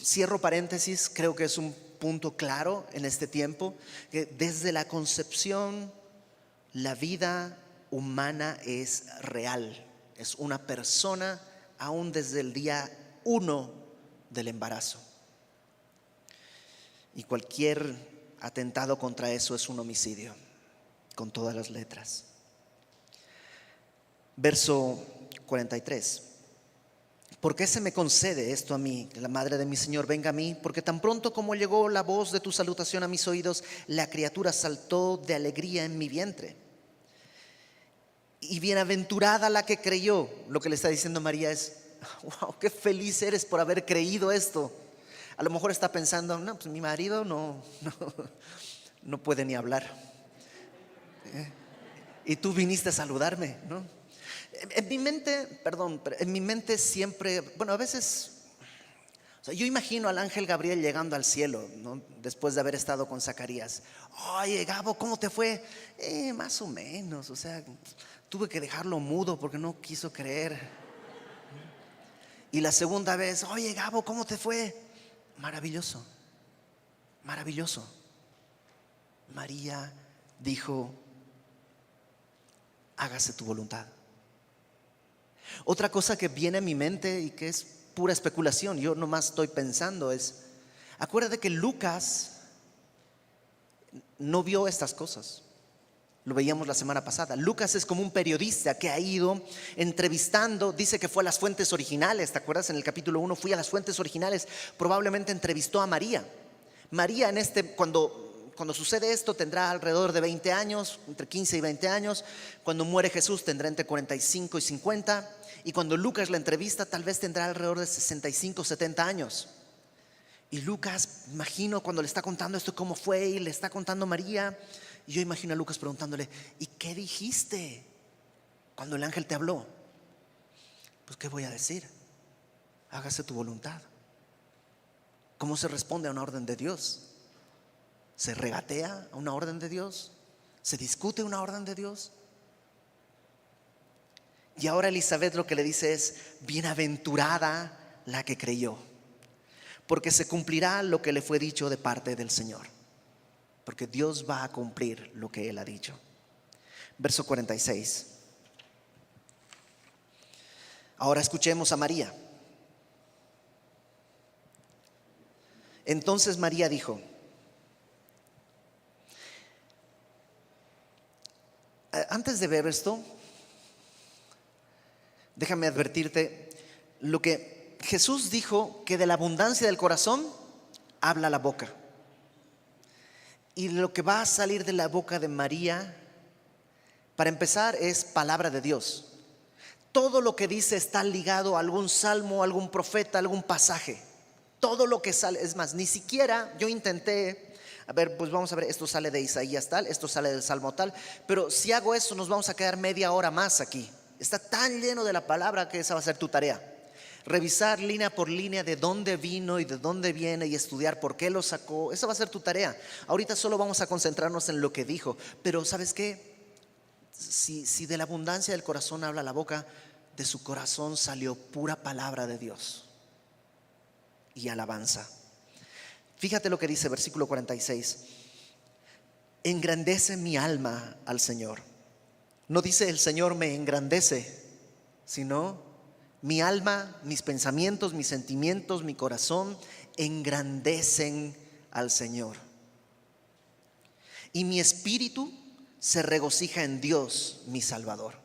cierro paréntesis, creo que es un punto claro en este tiempo, que desde la concepción la vida humana es real, es una persona aún desde el día 1 del embarazo. Y cualquier atentado contra eso es un homicidio, con todas las letras. Verso 43. ¿Por qué se me concede esto a mí, que la madre de mi Señor venga a mí? Porque tan pronto como llegó la voz de tu salutación a mis oídos, la criatura saltó de alegría en mi vientre. Y bienaventurada la que creyó. Lo que le está diciendo María es, wow, qué feliz eres por haber creído esto. A lo mejor está pensando, no, pues mi marido no puede ni hablar. Y tú viniste a saludarme, ¿no? En mi mente siempre, bueno, a veces, o sea, yo imagino al ángel Gabriel llegando al cielo, ¿no? Después de haber estado con Zacarías. Oye, Gabo, ¿cómo te fue? Más o menos, o sea, tuve que dejarlo mudo porque no quiso creer. Y la segunda vez, oye, Gabo, ¿cómo te fue? Maravilloso, maravilloso. María dijo, hágase tu voluntad. Otra cosa que viene a mi mente y que es pura especulación, yo nomás estoy pensando es, acuérdate que Lucas no vio estas cosas. Lo veíamos la semana pasada. Lucas es como un periodista que ha ido entrevistando, dice que fue a las fuentes originales, ¿te acuerdas? En el capítulo 1 fui a las fuentes originales, probablemente entrevistó a María. María cuando sucede esto tendrá alrededor de 20 años, entre 15 y 20 años. Cuando muere Jesús tendrá entre 45 y 50. Y cuando Lucas la entrevista tal vez tendrá alrededor de 65, 70 años. Y Lucas, imagino cuando le está contando esto cómo fue y le está contando a María, y yo imagino a Lucas preguntándole, ¿y qué dijiste cuando el ángel te habló? Pues ¿qué voy a decir? Hágase tu voluntad. ¿Cómo se responde a una orden de Dios? ¿Se regatea a una orden de Dios? ¿Se discute una orden de Dios? Y ahora Elizabeth lo que le dice es, bienaventurada la que creyó, porque se cumplirá lo que le fue dicho de parte del Señor. Porque Dios va a cumplir lo que Él ha dicho. verso 46. Ahora escuchemos a María. Entonces María dijo: antes de ver esto, déjame advertirte lo que Jesús dijo, que de la abundancia del corazón habla la boca. Y lo que va a salir de la boca de María, para empezar, es palabra de Dios. Todo lo que dice está ligado a algún salmo, algún profeta, algún pasaje. Todo lo que sale, es más, ni siquiera yo intenté, a ver, pues vamos a ver, esto sale de Isaías tal, esto sale del Salmo tal, pero si hago eso nos vamos a quedar media hora más aquí. Está tan lleno de la palabra que esa va a ser tu tarea. Revisar línea por línea de dónde vino y de dónde viene y estudiar por qué lo sacó. Esa va a ser tu tarea. Ahorita solo vamos a concentrarnos en lo que dijo. Pero ¿sabes qué? Si de la abundancia del corazón habla la boca, de su corazón salió pura palabra de Dios y alabanza. Fíjate lo que dice versículo 46. Engrandece mi alma al Señor. No dice el Señor me engrandece, sino mi alma, mis pensamientos, mis sentimientos, mi corazón engrandecen al Señor. Y mi espíritu se regocija en Dios, mi Salvador.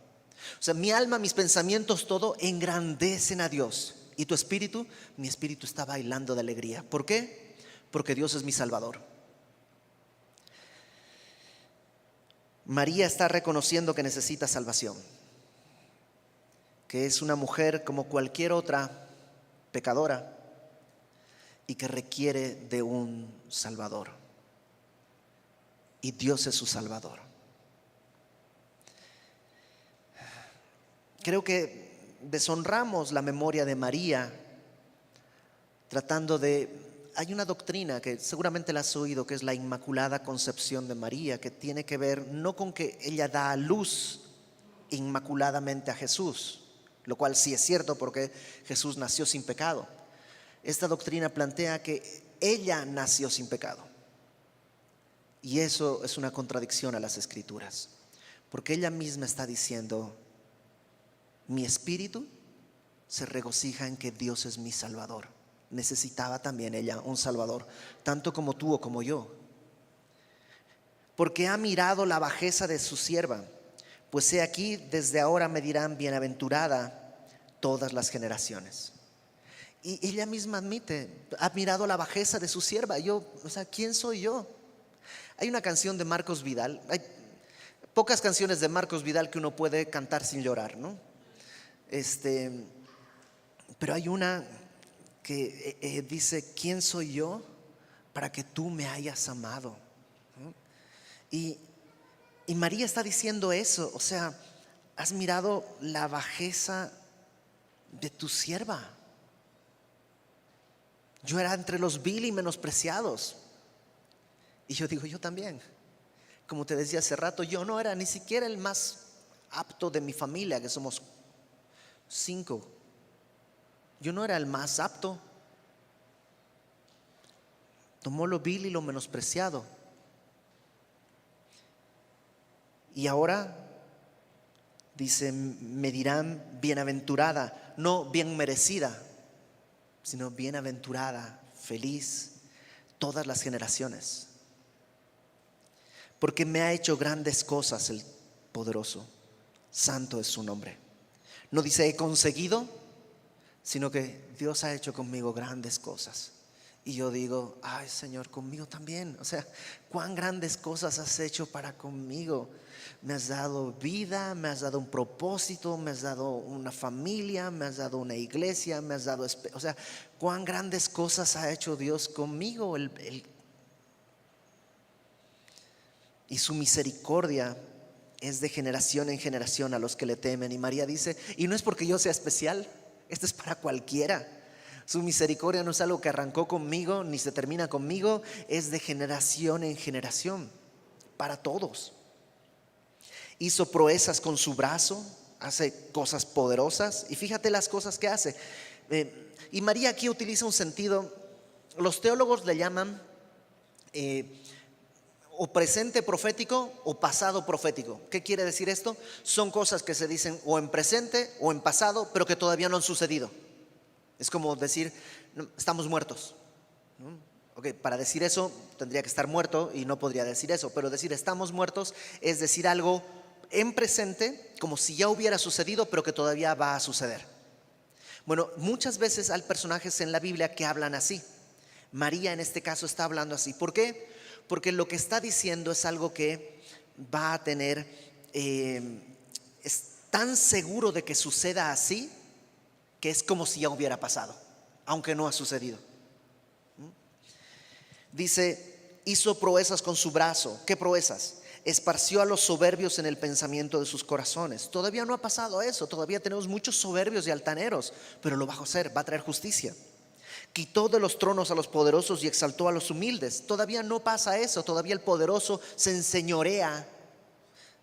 O sea, mi alma, mis pensamientos, todo engrandecen a Dios. ¿Y tu espíritu? Mi espíritu está bailando de alegría. ¿Por qué? Porque Dios es mi Salvador. María está reconociendo que necesita salvación, que es una mujer como cualquier otra pecadora y que requiere de un Salvador. Y Dios es su Salvador. Creo que deshonramos la memoria de María tratando de... Hay una doctrina que seguramente la has oído, que es la Inmaculada Concepción de María, que tiene que ver no con que ella da a luz inmaculadamente a Jesús, lo cual sí es cierto porque Jesús nació sin pecado. Esta doctrina plantea que ella nació sin pecado. Y eso es una contradicción a las Escrituras, porque ella misma está diciendo: mi espíritu se regocija en que Dios es mi Salvador. Necesitaba también ella un Salvador, tanto como tú o como yo. Porque ha mirado la bajeza de su sierva, pues he aquí, desde ahora me dirán bienaventurada todas las generaciones. Y ella misma admite, ha mirado la bajeza de su sierva. ¿Quién soy yo? Hay una canción de Marcos Vidal, hay pocas canciones de Marcos Vidal que uno puede cantar sin llorar, ¿no? Pero hay una que dice: ¿quién soy yo para que tú me hayas amado? ¿No? Y María está diciendo eso, o sea, has mirado la bajeza de tu sierva. Yo era entre los vil y menospreciados. Y yo digo, yo también. Como te decía hace rato, yo no era ni siquiera el más apto de mi familia, que somos 5. Yo no era el más apto. Tomó lo vil y lo menospreciado. Y ahora dice: me dirán bienaventurada, no bien merecida, sino bienaventurada, feliz, todas las generaciones. Porque me ha hecho grandes cosas el poderoso, santo es su nombre. No dice he conseguido, sino que Dios ha hecho conmigo grandes cosas. Y yo digo: ay, Señor, conmigo también. O sea, cuán grandes cosas has hecho para conmigo. Me has dado vida, me has dado un propósito, me has dado una familia, me has dado una iglesia, me has dado... O sea, cuán grandes cosas ha hecho Dios conmigo. Y su misericordia es de generación en generación a los que le temen. Y María dice: y no es porque yo sea especial, esto es para cualquiera. Su misericordia no es algo que arrancó conmigo ni se termina conmigo, es de generación en generación, para todos. Hizo proezas con su brazo, hace cosas poderosas. Y fíjate las cosas que hace. Y María aquí utiliza un sentido, los teólogos le llaman o presente profético o pasado profético. ¿Qué quiere decir esto? Son cosas que se dicen o en presente o en pasado, pero que todavía no han sucedido. Es como decir, "No, estamos muertos", ¿no? Ok, para decir eso tendría que estar muerto y no podría decir eso, pero decir estamos muertos es decir algo en presente como si ya hubiera sucedido, pero que todavía va a suceder. Bueno, muchas veces hay personajes en la Biblia que hablan así. María en este caso está hablando así. ¿Por qué? Porque lo que está diciendo es algo que va a tener, es tan seguro de que suceda así, que es como si ya hubiera pasado, aunque no ha sucedido. Dice, hizo proezas con su brazo. ¿Qué proezas? Esparció a los soberbios en el pensamiento de sus corazones. Todavía no ha pasado eso, todavía tenemos muchos soberbios y altaneros, pero lo va a hacer, va a traer justicia. Quitó de los tronos a los poderosos y exaltó a los humildes. Todavía no pasa eso, todavía el poderoso se enseñorea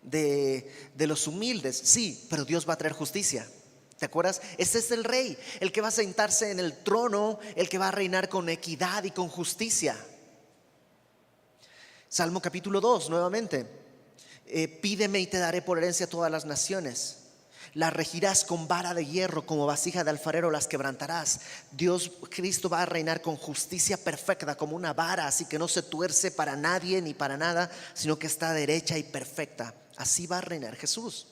de los humildes. Sí, pero Dios va a traer justicia. ¿Te acuerdas? Este es el rey, el que va a sentarse en el trono, el que va a reinar con equidad y con justicia. Salmo capítulo 2, nuevamente. Pídeme y te daré por herencia todas las naciones. Las regirás con vara de hierro, como vasija de alfarero las quebrantarás. Dios, Cristo va a reinar con justicia perfecta, como una vara, así que no se tuerce para nadie ni para nada, sino que está derecha y perfecta. Así va a reinar Jesús.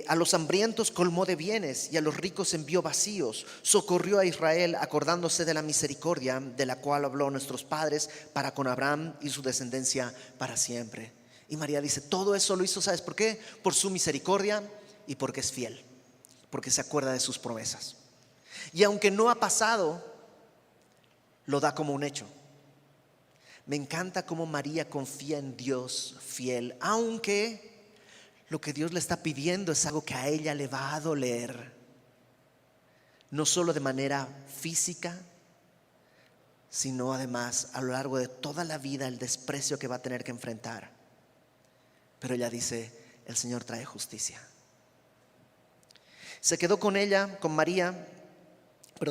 A los hambrientos colmó de bienes y a los ricos envió vacíos. Socorrió a Israel acordándose de la misericordia de la cual habló nuestros padres para con Abraham y su descendencia para siempre. Y María dice, todo eso lo hizo, ¿sabes por qué? Por su misericordia y porque es fiel, porque se acuerda de sus promesas. Y aunque no ha pasado, lo da como un hecho. Me encanta cómo María confía en Dios fiel, aunque lo que Dios le está pidiendo es algo que a ella le va a doler, no solo de manera física, sino además a lo largo de toda la vida, el desprecio que va a tener que enfrentar. Pero ella dice, el Señor trae justicia. Se quedó con ella, con María,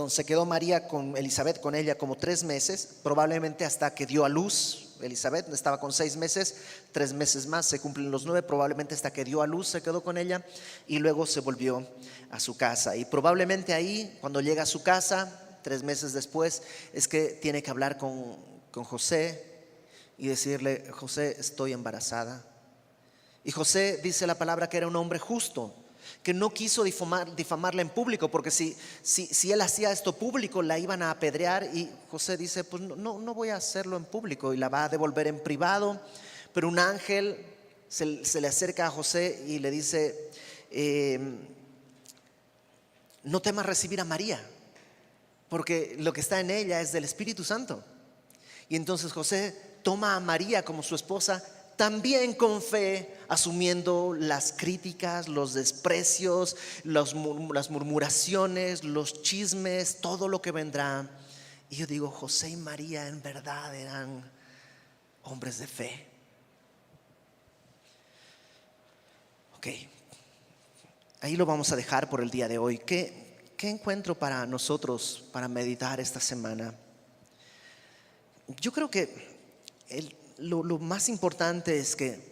se quedó María con Elizabeth, con ella como 3 meses, probablemente hasta que dio a luz. Elizabeth estaba con 6 meses, 3 meses más, se cumplen los 9, probablemente hasta que dio a luz se quedó con ella y luego se volvió a su casa. Y probablemente ahí, cuando llega a su casa, 3 meses después, es que tiene que hablar con José y decirle, José, estoy embarazada. Y José, dice la palabra, que era un hombre justo, que no quiso difamarla en público, porque si él hacía esto público la iban a apedrear. Y José dice, pues no voy a hacerlo en público, y la va a devolver en privado. Pero un ángel se le acerca a José y le dice, no temas recibir a María, porque lo que está en ella es del Espíritu Santo. Y entonces José toma a María como su esposa, también con fe, asumiendo las críticas, los desprecios, las murmuraciones, los chismes, todo lo que vendrá. Y yo digo, José y María en verdad eran hombres de fe. Ok, ahí lo vamos a dejar por el día de hoy. ¿Qué encuentro para nosotros para meditar esta semana? Yo creo que lo más importante es que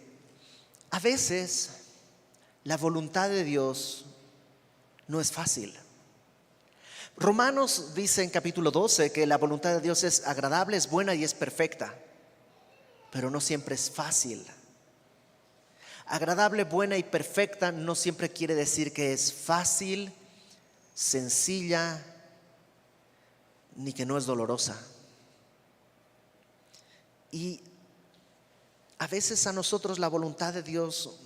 a veces la voluntad de Dios no es fácil. Romanos dice en capítulo 12 que la voluntad de Dios es agradable, es buena y es perfecta, pero no siempre es fácil. Agradable, buena y perfecta no siempre quiere decir que es fácil, sencilla, ni que no es dolorosa. Y a veces a nosotros la voluntad de Dios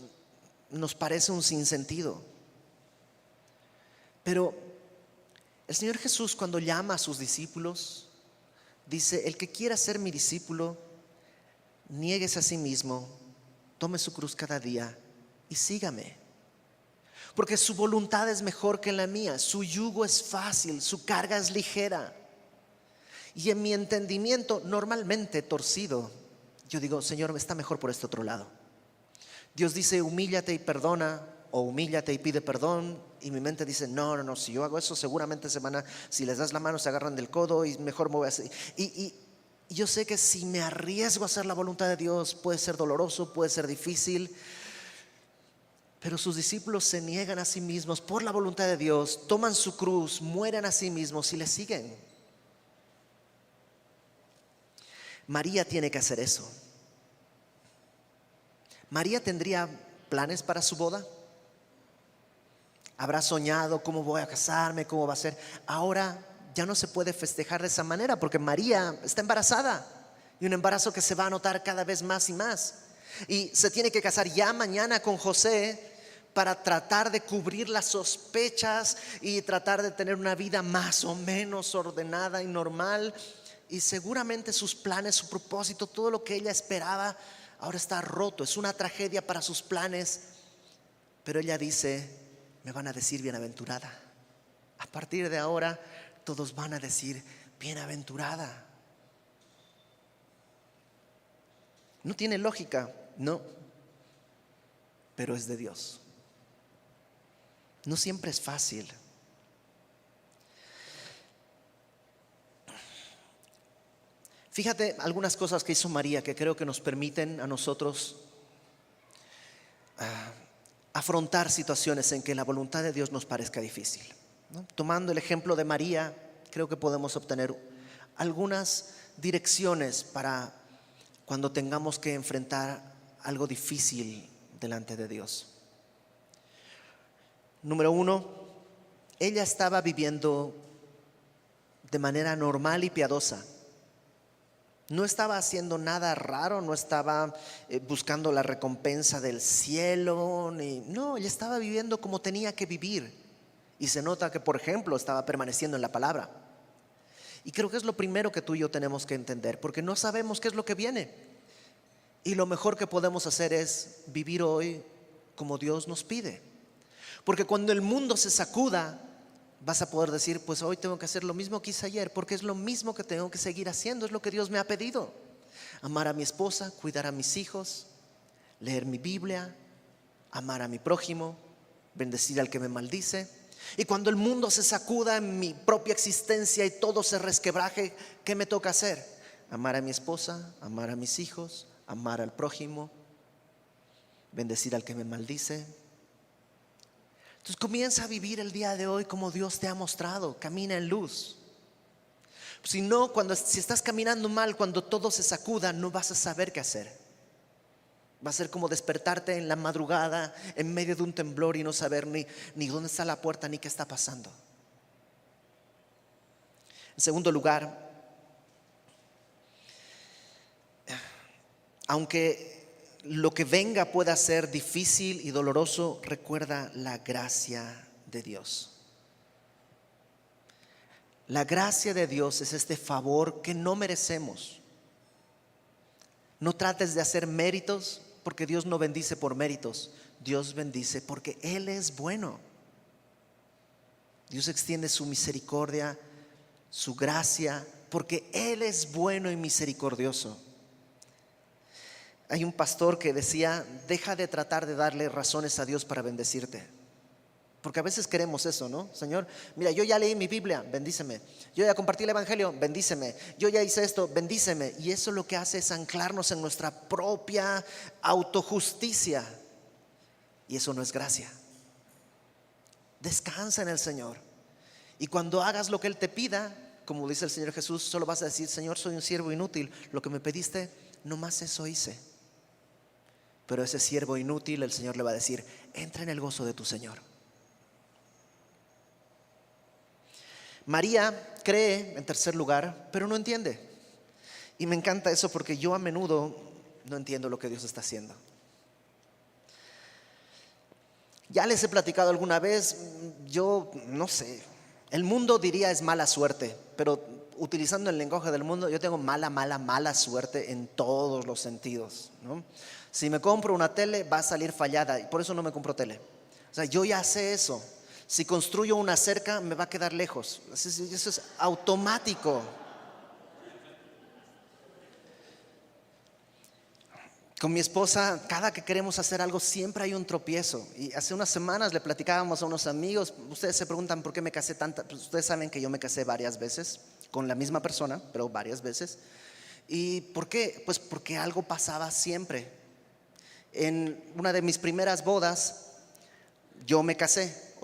nos parece un sinsentido. Pero el Señor Jesús, cuando llama a sus discípulos, dice, el que quiera ser mi discípulo, niéguese a sí mismo, tome su cruz cada día y sígame. Porque su voluntad es mejor que la mía, su yugo es fácil, su carga es ligera. Y en mi entendimiento normalmente torcido, yo digo, Señor, está mejor por este otro lado. Dios dice, humíllate y perdona, o humíllate y pide perdón. Y mi mente dice, no, si yo hago eso seguramente si les das la mano se agarran del codo y mejor me voy a hacer. Y Y yo sé que si me arriesgo a hacer la voluntad de Dios, puede ser doloroso, puede ser difícil. Pero sus discípulos se niegan a sí mismos por la voluntad de Dios, toman su cruz, mueren a sí mismos y le siguen. María tiene que hacer eso. María tendría planes para su boda. Habrá soñado cómo voy a casarme, cómo va a ser. Ahora ya no se puede festejar de esa manera porque María está embarazada, y un embarazo que se va a notar cada vez más y más. Y se tiene que casar ya mañana con José para tratar de cubrir las sospechas y tratar de tener una vida más o menos ordenada y normal. Y seguramente sus planes, su propósito, todo lo que ella esperaba, ahora está roto. Es una tragedia para sus planes. Pero ella dice: me van a decir bienaventurada. A partir de ahora todos van a decir bienaventurada. No tiene lógica, no, pero es de Dios. No siempre es fácil. Fíjate algunas cosas que hizo María que creo que nos permiten a nosotros afrontar situaciones en que la voluntad de Dios nos parezca difícil, ¿no? Tomando el ejemplo de María, creo que podemos obtener algunas direcciones para cuando tengamos que enfrentar algo difícil delante de Dios. Número uno, ella estaba viviendo de manera normal y piadosa. No estaba haciendo nada raro, no estaba buscando la recompensa del cielo, no, ella estaba viviendo como tenía que vivir. Y se nota que, por ejemplo, estaba permaneciendo en la palabra. Y creo que es lo primero que tú y yo tenemos que entender, porque no sabemos qué es lo que viene. Y lo mejor que podemos hacer es vivir hoy como Dios nos pide. Porque cuando el mundo se sacuda, vas a poder decir: pues hoy tengo que hacer lo mismo que hice ayer, porque es lo mismo que tengo que seguir haciendo, es lo que Dios me ha pedido. Amar a mi esposa, cuidar a mis hijos, leer mi Biblia, amar a mi prójimo, bendecir al que me maldice. Y cuando el mundo se sacuda en mi propia existencia y todo se resquebraje, ¿qué me toca hacer? Amar a mi esposa, amar a mis hijos, amar al prójimo, bendecir al que me maldice. Entonces comienza a vivir el día de hoy como Dios te ha mostrado. Camina en luz. Si no, si estás caminando mal, cuando todo se sacuda, no vas a saber qué hacer. Va a ser como despertarte en la madrugada en medio de un temblor y no saber ni dónde está la puerta ni qué está pasando. En segundo lugar, aunque lo que venga pueda ser difícil y doloroso, recuerda la gracia de Dios. La gracia de Dios es este favor que no merecemos. No trates de hacer méritos, porque Dios no bendice por méritos. Dios bendice porque Él es bueno. Dios extiende su misericordia, su gracia, porque Él es bueno y misericordioso. Hay un pastor que decía: deja de tratar de darle razones a Dios para bendecirte. Porque a veces queremos eso, ¿no? Señor, mira, yo ya leí mi Biblia, bendíceme. Yo ya compartí el Evangelio, bendíceme. Yo ya hice esto, bendíceme. Y eso lo que hace es anclarnos en nuestra propia autojusticia. Y eso no es gracia. Descansa en el Señor. Y cuando hagas lo que Él te pida, como dice el Señor Jesús, solo vas a decir: Señor, soy un siervo inútil. Lo que me pediste, nomás eso hice. Pero ese siervo inútil, el Señor le va a decir: entra en el gozo de tu Señor. María cree, en tercer lugar, pero no entiende. Y me encanta eso, porque yo a menudo no entiendo lo que Dios está haciendo. Ya les he platicado alguna vez, yo no sé, el mundo diría es mala suerte, pero utilizando el lenguaje del mundo, yo tengo mala suerte en todos los sentidos, ¿no? Si me compro una tele, va a salir fallada, y por eso no me compro tele. O sea, yo ya sé eso. Si construyo una cerca, me va a quedar lejos. Eso es automático. Con mi esposa, cada que queremos hacer algo, siempre hay un tropiezo. Y hace unas semanas le platicábamos a unos amigos. Ustedes se preguntan por qué me casé tantas. Pues ustedes saben que yo me casé varias veces con la misma persona, pero varias veces. ¿Y por qué? Pues porque algo pasaba siempre. En una de mis primeras bodas, yo me casé.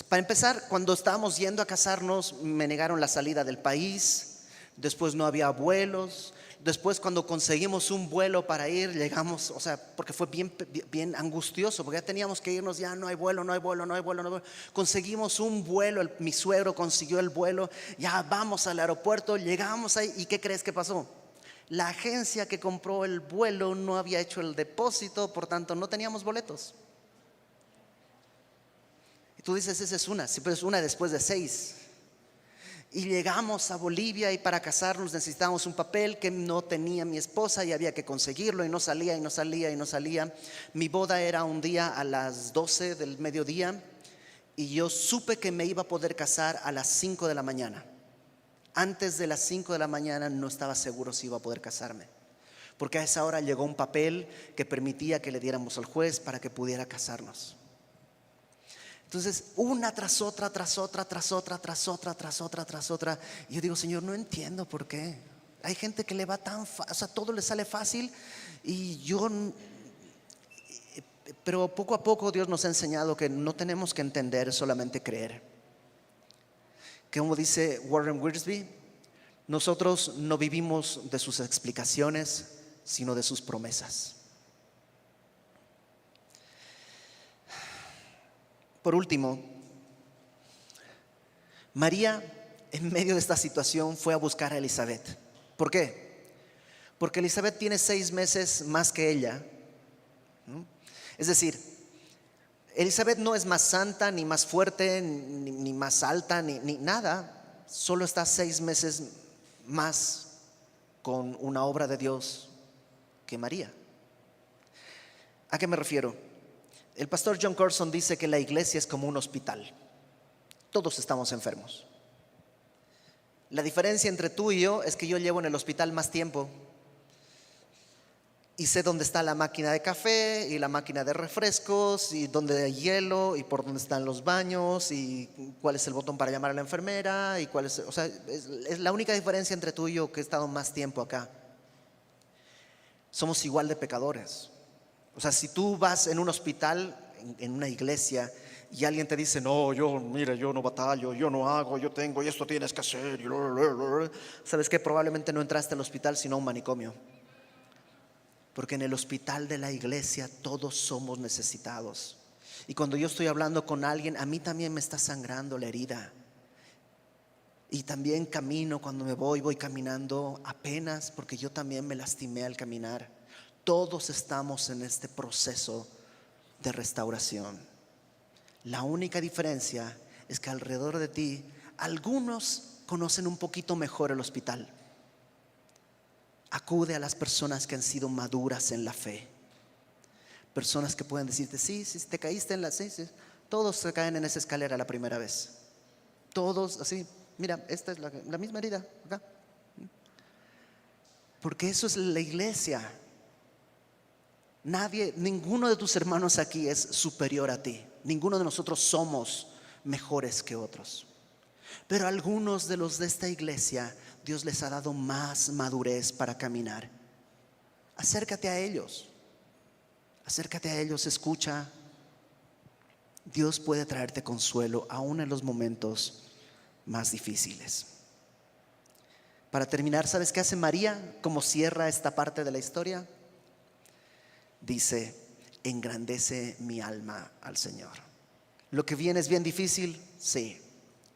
Para empezar, cuando estábamos yendo a casarnos, me negaron la salida del país. Después no había vuelos. Después, cuando conseguimos un vuelo para ir, llegamos, porque fue bien angustioso, porque ya teníamos que irnos, ya no hay vuelo, no hay vuelo, no hay vuelo, no hay vuelo. Conseguimos un vuelo, mi suegro consiguió el vuelo, ya vamos al aeropuerto, llegamos ahí, ¿y qué crees que pasó? La agencia que compró el vuelo no había hecho el depósito, por tanto no teníamos boletos. Y tú dices, esa es una, sí, pero es una después de 6. Y llegamos a Bolivia y para casarnos necesitábamos un papel que no tenía mi esposa y había que conseguirlo y no salía y no salía y no salía. Mi boda era un día a las 12 del mediodía y yo supe que me iba a poder casar a las 5 de la mañana. Antes de las 5 de la mañana no estaba seguro si iba a poder casarme, porque a esa hora llegó un papel que permitía que le diéramos al juez para que pudiera casarnos. Entonces, una tras otra, tras otra, tras otra, tras otra, tras otra, tras otra. Y yo digo, Señor, no entiendo por qué. Hay gente que le va tan fácil, todo le sale fácil. Pero poco a poco Dios nos ha enseñado que no tenemos que entender, solamente creer. Que como dice Warren Wiersbe, nosotros no vivimos de sus explicaciones, sino de sus promesas. Por último, María, en medio de esta situación, fue a buscar a Elizabeth. ¿Por qué? Porque Elizabeth tiene 6 meses más que ella. Es decir, Elizabeth no es más santa, ni más fuerte, ni más alta, ni nada. Solo está 6 meses más con una obra de Dios que María. ¿A qué me refiero? El pastor John Carson dice que la iglesia es como un hospital. Todos estamos enfermos. La diferencia entre tú y yo es que yo llevo en el hospital más tiempo y sé dónde está la máquina de café y la máquina de refrescos y dónde hay hielo y por dónde están los baños y cuál es el botón para llamar a la enfermera y cuál es la única diferencia entre tú y yo, que he estado más tiempo acá. Somos igual de pecadores. Si tú vas en un hospital, en una iglesia, y alguien te dice, no, yo no batallo, yo no hago, yo tengo y esto tienes que hacer, ¿sabes qué? Probablemente no entraste al hospital sino a un manicomio. Porque en el hospital de la iglesia todos somos necesitados. Y cuando yo estoy hablando con alguien, a mí también me está sangrando la herida. Y también camino, cuando voy caminando apenas, porque yo también me lastimé al caminar. Todos estamos en este proceso de restauración. La única diferencia es que alrededor de ti, algunos conocen un poquito mejor el hospital. Acude a las personas que han sido maduras en la fe. Personas que pueden decirte, sí, te caíste en la... Sí. Todos se caen en esa escalera la primera vez. Todos así, mira, esta es la misma herida acá. Porque eso es la iglesia. Ninguno de tus hermanos aquí es superior a ti. Ninguno de nosotros somos mejores que otros. Pero algunos de los de esta iglesia, Dios les ha dado más madurez para caminar. Acércate a ellos. Escucha. Dios puede traerte consuelo aún en los momentos más difíciles. Para terminar, ¿sabes qué hace María? ¿Cómo cierra esta parte de la historia? Dice, engrandece mi alma al Señor. Lo que viene es bien difícil, sí.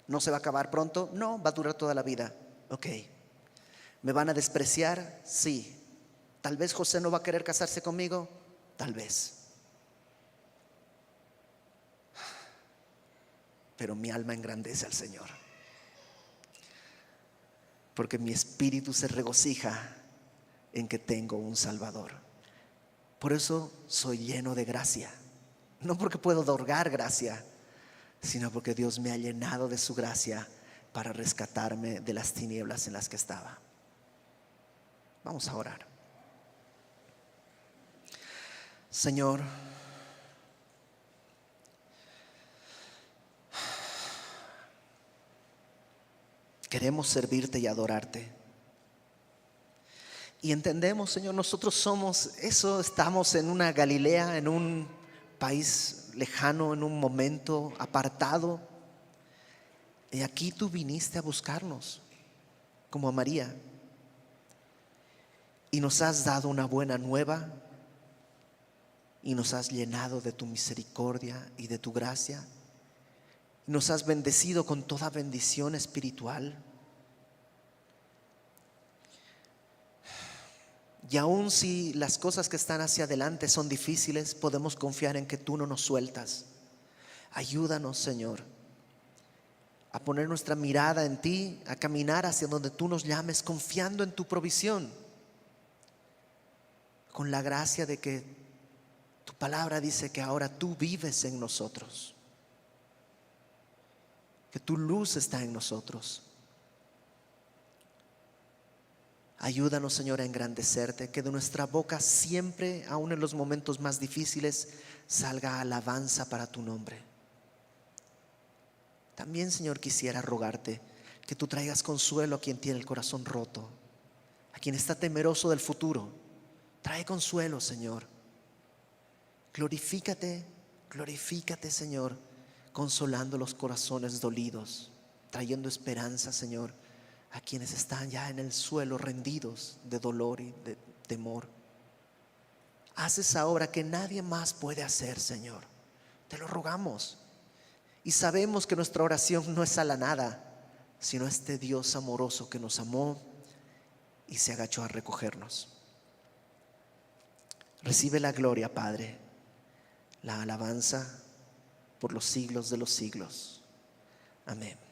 ¿No se va a acabar pronto? No, va a durar toda la vida. Ok. ¿Me van a despreciar? Sí. Tal vez José no va a querer casarse conmigo, tal vez. Pero mi alma engrandece al Señor, porque mi espíritu se regocija en que tengo un Salvador. Por eso soy lleno de gracia. No porque puedo otorgar gracia, sino porque Dios me ha llenado de su gracia para rescatarme de las tinieblas en las que estaba. Vamos a orar. Señor, queremos servirte y adorarte. Y entendemos, Señor, nosotros somos eso, estamos en una Galilea, en un país lejano, en un momento apartado. Y aquí tú viniste a buscarnos, como a María. Y nos has dado una buena nueva. Y nos has llenado de tu misericordia y de tu gracia. Y nos has bendecido con toda bendición espiritual. Y aun si las cosas que están hacia adelante son difíciles, podemos confiar en que tú no nos sueltas. Ayúdanos, Señor, a poner nuestra mirada en ti, a caminar hacia donde tú nos llames, confiando en tu provisión, con la gracia de que tu palabra dice que ahora tú vives en nosotros, que tu luz está en nosotros. Ayúdanos, Señor, a engrandecerte, que de nuestra boca siempre, aun en los momentos más difíciles, salga alabanza para tu nombre. También, Señor, quisiera rogarte que tú traigas consuelo a quien tiene el corazón roto, a quien está temeroso del futuro. Trae consuelo, Señor. Glorifícate, glorifícate, Señor, consolando los corazones dolidos, trayendo esperanza, Señor, a quienes están ya en el suelo rendidos de dolor y de temor. Haz esa obra que nadie más puede hacer, Señor. Te lo rogamos. Y sabemos que nuestra oración no es a la nada, sino este Dios amoroso que nos amó y se agachó a recogernos. Recibe la gloria, Padre, la alabanza por los siglos de los siglos. Amén.